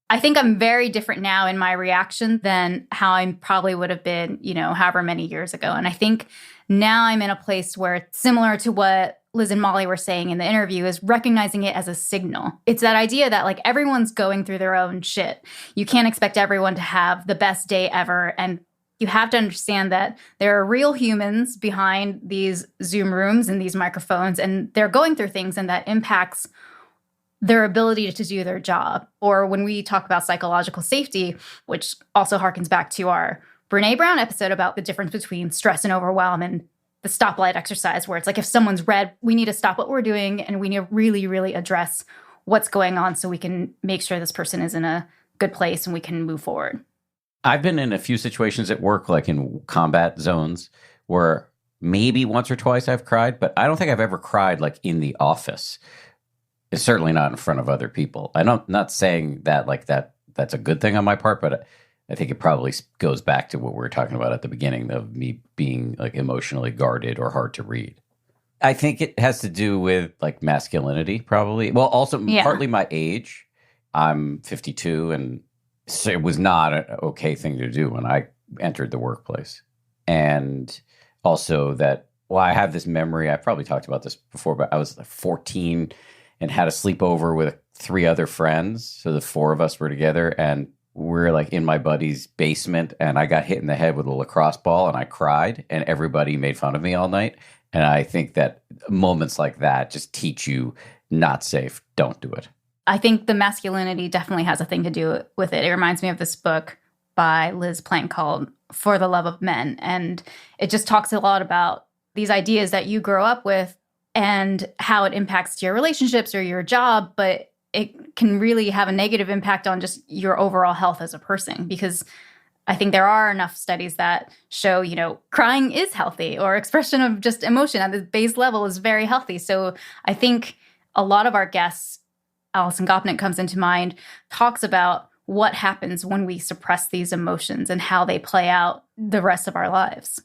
I think I'm very different now in my reaction than how I probably would have been, however many years ago. And I think now I'm in a place where it's similar to what Liz and Mollie were saying in the interview, is recognizing it as a signal. It's that idea that like everyone's going through their own shit. You can't expect everyone to have the best day ever. And you have to understand that there are real humans behind these Zoom rooms and these microphones, and they're going through things, and that impacts their ability to do their job. Or when we talk about psychological safety, which also harkens back to our Brene Brown episode about the difference between stress and overwhelm and the stoplight exercise, where it's like if someone's red, we need to stop what we're doing and we need to really, really address what's going on so we can make sure this person is in a good place and we can move forward. I've been in a few situations at work, like in combat zones, where maybe once or twice I've cried, but I don't think I've ever cried like in the office. It's certainly not in front of other people. I'm not saying that like that's a good thing on my part, but I think it probably goes back to what we were talking about at the beginning of me being like emotionally guarded or hard to read. I think it has to do with like masculinity, probably. Well, also partly my age. I'm 52, and so it was not an okay thing to do when I entered the workplace. And also that, well, I have this memory, I've probably talked about this before, but I was like 14 and had a sleepover with 3 other friends. So the 4 of us were together, and we're like in my buddy's basement, and I got hit in the head with a lacrosse ball and I cried, and everybody made fun of me all night. And I think that moments like that just teach you not safe. Don't do it. I think the masculinity definitely has a thing to do with it. It reminds me of this book by Liz Plank called For the Love of Men. And it just talks a lot about these ideas that you grow up with and how it impacts your relationships or your job, but it can really have a negative impact on just your overall health as a person. Because I think there are enough studies that show, crying is healthy, or expression of just emotion at the base level is very healthy. So I think a lot of our guests, Alison Gopnik comes into mind, talks about what happens when we suppress these emotions and how they play out the rest of our lives.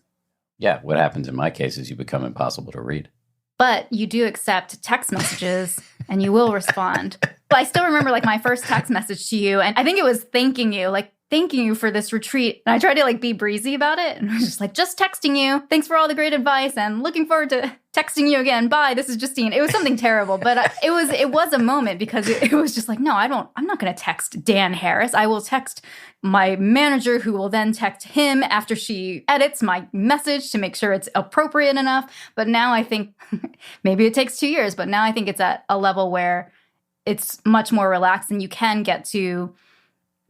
Yeah, what happens in my case is you become impossible to read. But you do accept text messages and you will respond. But I still remember like my first text message to you, and I think it was thanking you for this retreat. And I tried to like be breezy about it, and I was just like, just texting you. Thanks for all the great advice, and looking forward to texting you again. Bye. This is Justine. It was something terrible, but it was a moment, because it was just like, no, I'm not going to text Dan Harris. I will text my manager, who will then text him after she edits my message to make sure it's appropriate enough. But now I think maybe it takes 2 years, but now I think it's at a level where it's much more relaxed and you can get to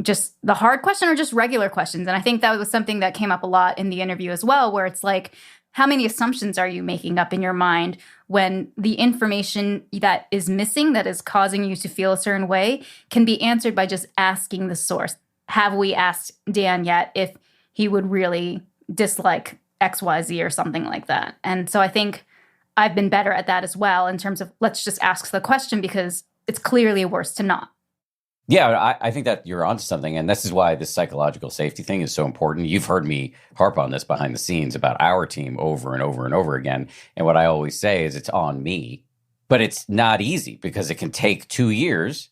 just the hard question or just regular questions. And I think that was something that came up a lot in the interview as well, where it's like, how many assumptions are you making up in your mind when the information that is missing, that is causing you to feel a certain way, can be answered by just asking the source? Have we asked Dan yet if he would really dislike XYZ or something like that? And so I think I've been better at that as well, in terms of let's just ask the question, because it's clearly worse to not. Yeah, I think that you're onto something. And this is why this psychological safety thing is so important. You've heard me harp on this behind the scenes about our team over and over and over again. And what I always say is it's on me. But it's not easy, because it can take 2 years,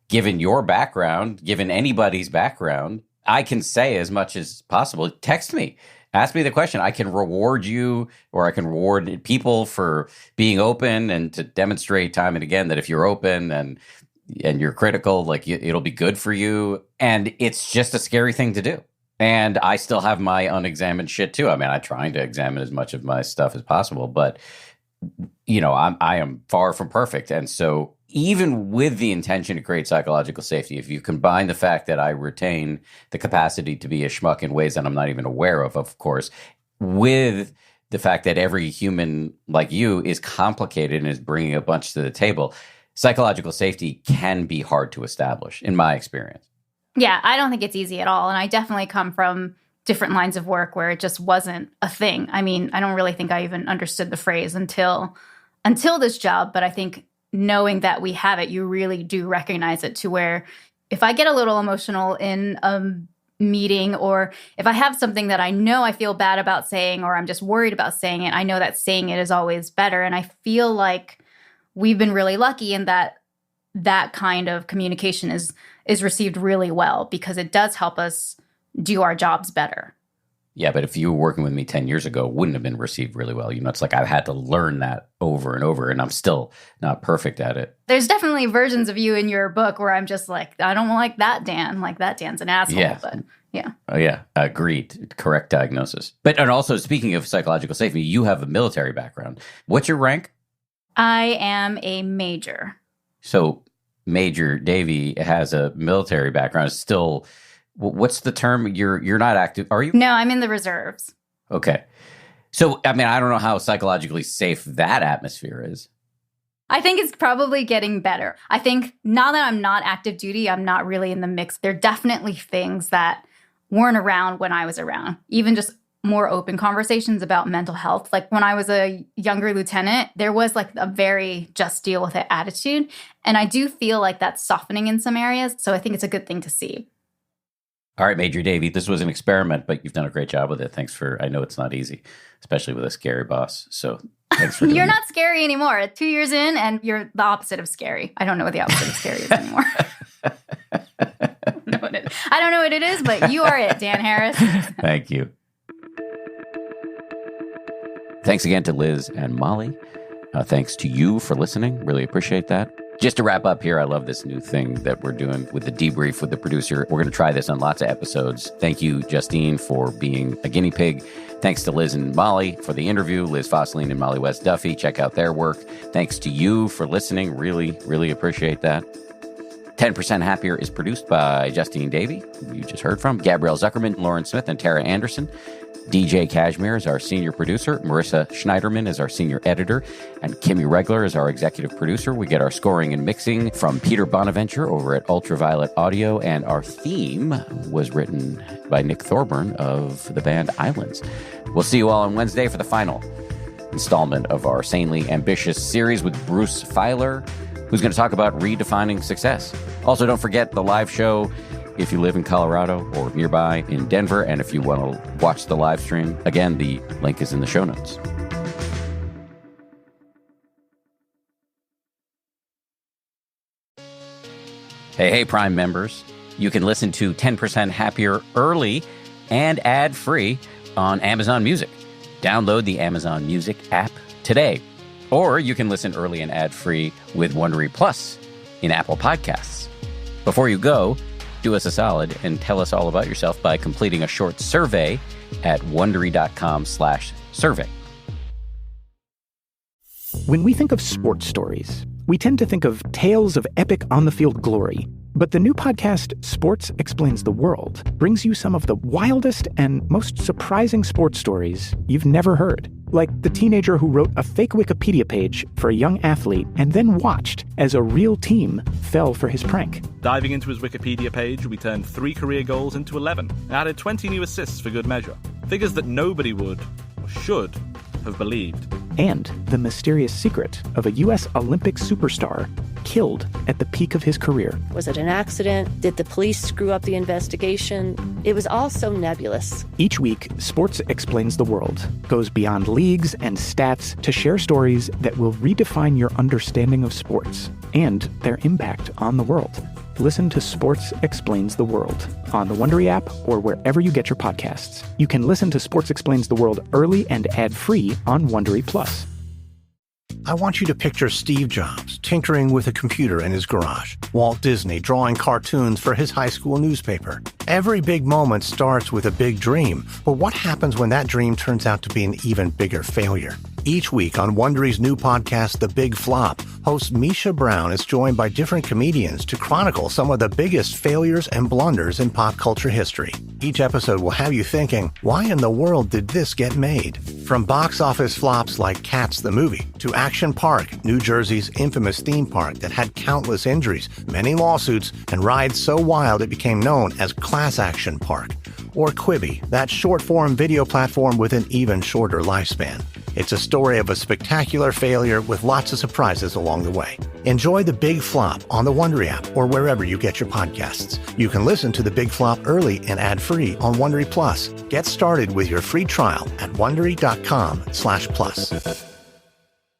given your background, given anybody's background. I can say as much as possible, text me. Ask me the question. I can reward you, or I can reward people for being open, and to demonstrate time and again that if you're open and you're critical, like it'll be good for you. And it's just a scary thing to do. And I still have my unexamined shit too. I mean, I'm trying to examine as much of my stuff as possible, but I am far from perfect. And so even with the intention to create psychological safety, if you combine the fact that I retain the capacity to be a schmuck in ways that I'm not even aware of course, with the fact that every human like you is complicated and is bringing a bunch to the table, psychological safety can be hard to establish, in my experience. Yeah, I don't think it's easy at all. And I definitely come from different lines of work where it just wasn't a thing. I mean, I don't really think I even understood the phrase until this job. But I think knowing that we have it, you really do recognize it, to where if I get a little emotional in a meeting, or if I have something that I know I feel bad about saying, or I'm just worried about saying it, I know that saying it is always better. And I feel like we've been really lucky in that kind of communication is received really well, because it does help us do our jobs better. Yeah, but if you were working with me 10 years ago, it wouldn't have been received really well. It's like I've had to learn that over and over, and I'm still not perfect at it. There's definitely versions of you in your book where I'm just like, I don't like that Dan. Like, that Dan's an asshole. Yeah. But yeah. Oh, yeah. Agreed. Correct diagnosis. And also, speaking of psychological safety, you have a military background. What's your rank? I am a major. So Major Davy has a military background. Still, what's the term? You're not active, are you? No, I'm in the reserves. Okay. So, I don't know how psychologically safe that atmosphere is. I think it's probably getting better. I think now that I'm not active duty, I'm not really in the mix. There are definitely things that weren't around when I was around. Even just more open conversations about mental health. Like when I was a younger lieutenant, there was like a very just deal with it attitude. And I do feel like that's softening in some areas. So I think it's a good thing to see. All right, Major Davy, this was an experiment, but you've done a great job with it. Thanks I know it's not easy, especially with a scary boss. So thanks for doing You're it. not scary anymore. 2 years in, and you're the opposite of scary. I don't know what the opposite of scary is anymore. I don't know what it is, but you are it, Dan Harris. Thank you. Thanks again to Liz and Mollie. Thanks to you for listening. Really appreciate that. Just to wrap up here, I love this new thing that we're doing with the debrief with the producer. We're going to try this on lots of episodes. Thank you, Justine, for being a guinea pig. Thanks to Liz and Mollie for the interview. Liz Fosslien and Mollie West Duffy. Check out their work. Thanks to you for listening. Really, really appreciate that. 10% Happier is produced by Justine Davy, who you just heard from, Gabrielle Zuckerman, Lauren Smith, and Tara Anderson. DJ Kashmir is our senior producer. Marissa Schneiderman is our senior editor. And Kimmy Regler is our executive producer. We get our scoring and mixing from Peter Bonaventure over at Ultraviolet Audio. And our theme was written by Nick Thorburn of the band Islands. We'll see you all on Wednesday for the final installment of our sanely ambitious series with Bruce Feiler, who's going to talk about redefining success. Also, don't forget the live show if you live in Colorado or nearby in Denver. And if you want to watch the live stream, again, the link is in the show notes. Hey, Prime members. You can listen to 10% Happier early and ad-free on Amazon Music. Download the Amazon Music app today. Or you can listen early and ad-free with Wondery Plus in Apple Podcasts. Before you go, do us a solid and tell us all about yourself by completing a short survey at Wondery.com/survey. When we think of sports stories, we tend to think of tales of epic on-the-field glory. But the new podcast, Sports Explains the World, brings you some of the wildest and most surprising sports stories you've never heard. Like the teenager who wrote a fake Wikipedia page for a young athlete and then watched as a real team fell for his prank. Diving into his Wikipedia page, we turned 3 career goals into 11 and added 20 new assists for good measure. Figures that nobody would, or should, have believed. And the mysterious secret of a U.S. Olympic superstar killed at the peak of his career. Was it an accident? Did the police screw up the investigation? It was all so nebulous. Each week, Sports Explains the World goes beyond leagues and stats to share stories that will redefine your understanding of sports and their impact on the world. Listen to Sports Explains the World on the Wondery app or wherever you get your podcasts. You can listen to Sports Explains the World early and ad-free on Wondery Plus. I want you to picture Steve Jobs tinkering with a computer in his garage, Walt Disney drawing cartoons for his high school newspaper. Every big moment starts with a big dream, but what happens when that dream turns out to be an even bigger failure? Each week on Wondery's new podcast, The Big Flop, host Misha Brown is joined by different comedians to chronicle some of the biggest failures and blunders in pop culture history. Each episode will have you thinking, why in the world did this get made? From box office flops like Cats the movie, to Action Park, New Jersey's infamous theme park that had countless injuries, many lawsuits, and rides so wild it became known as Class Action Park. Or Quibi, that short-form video platform with an even shorter lifespan. It's a story of a spectacular failure with lots of surprises along the way. Enjoy The Big Flop on the Wondery app or wherever you get your podcasts. You can listen to The Big Flop early and ad-free on Wondery Plus. Get started with your free trial at Wondery.com/plus.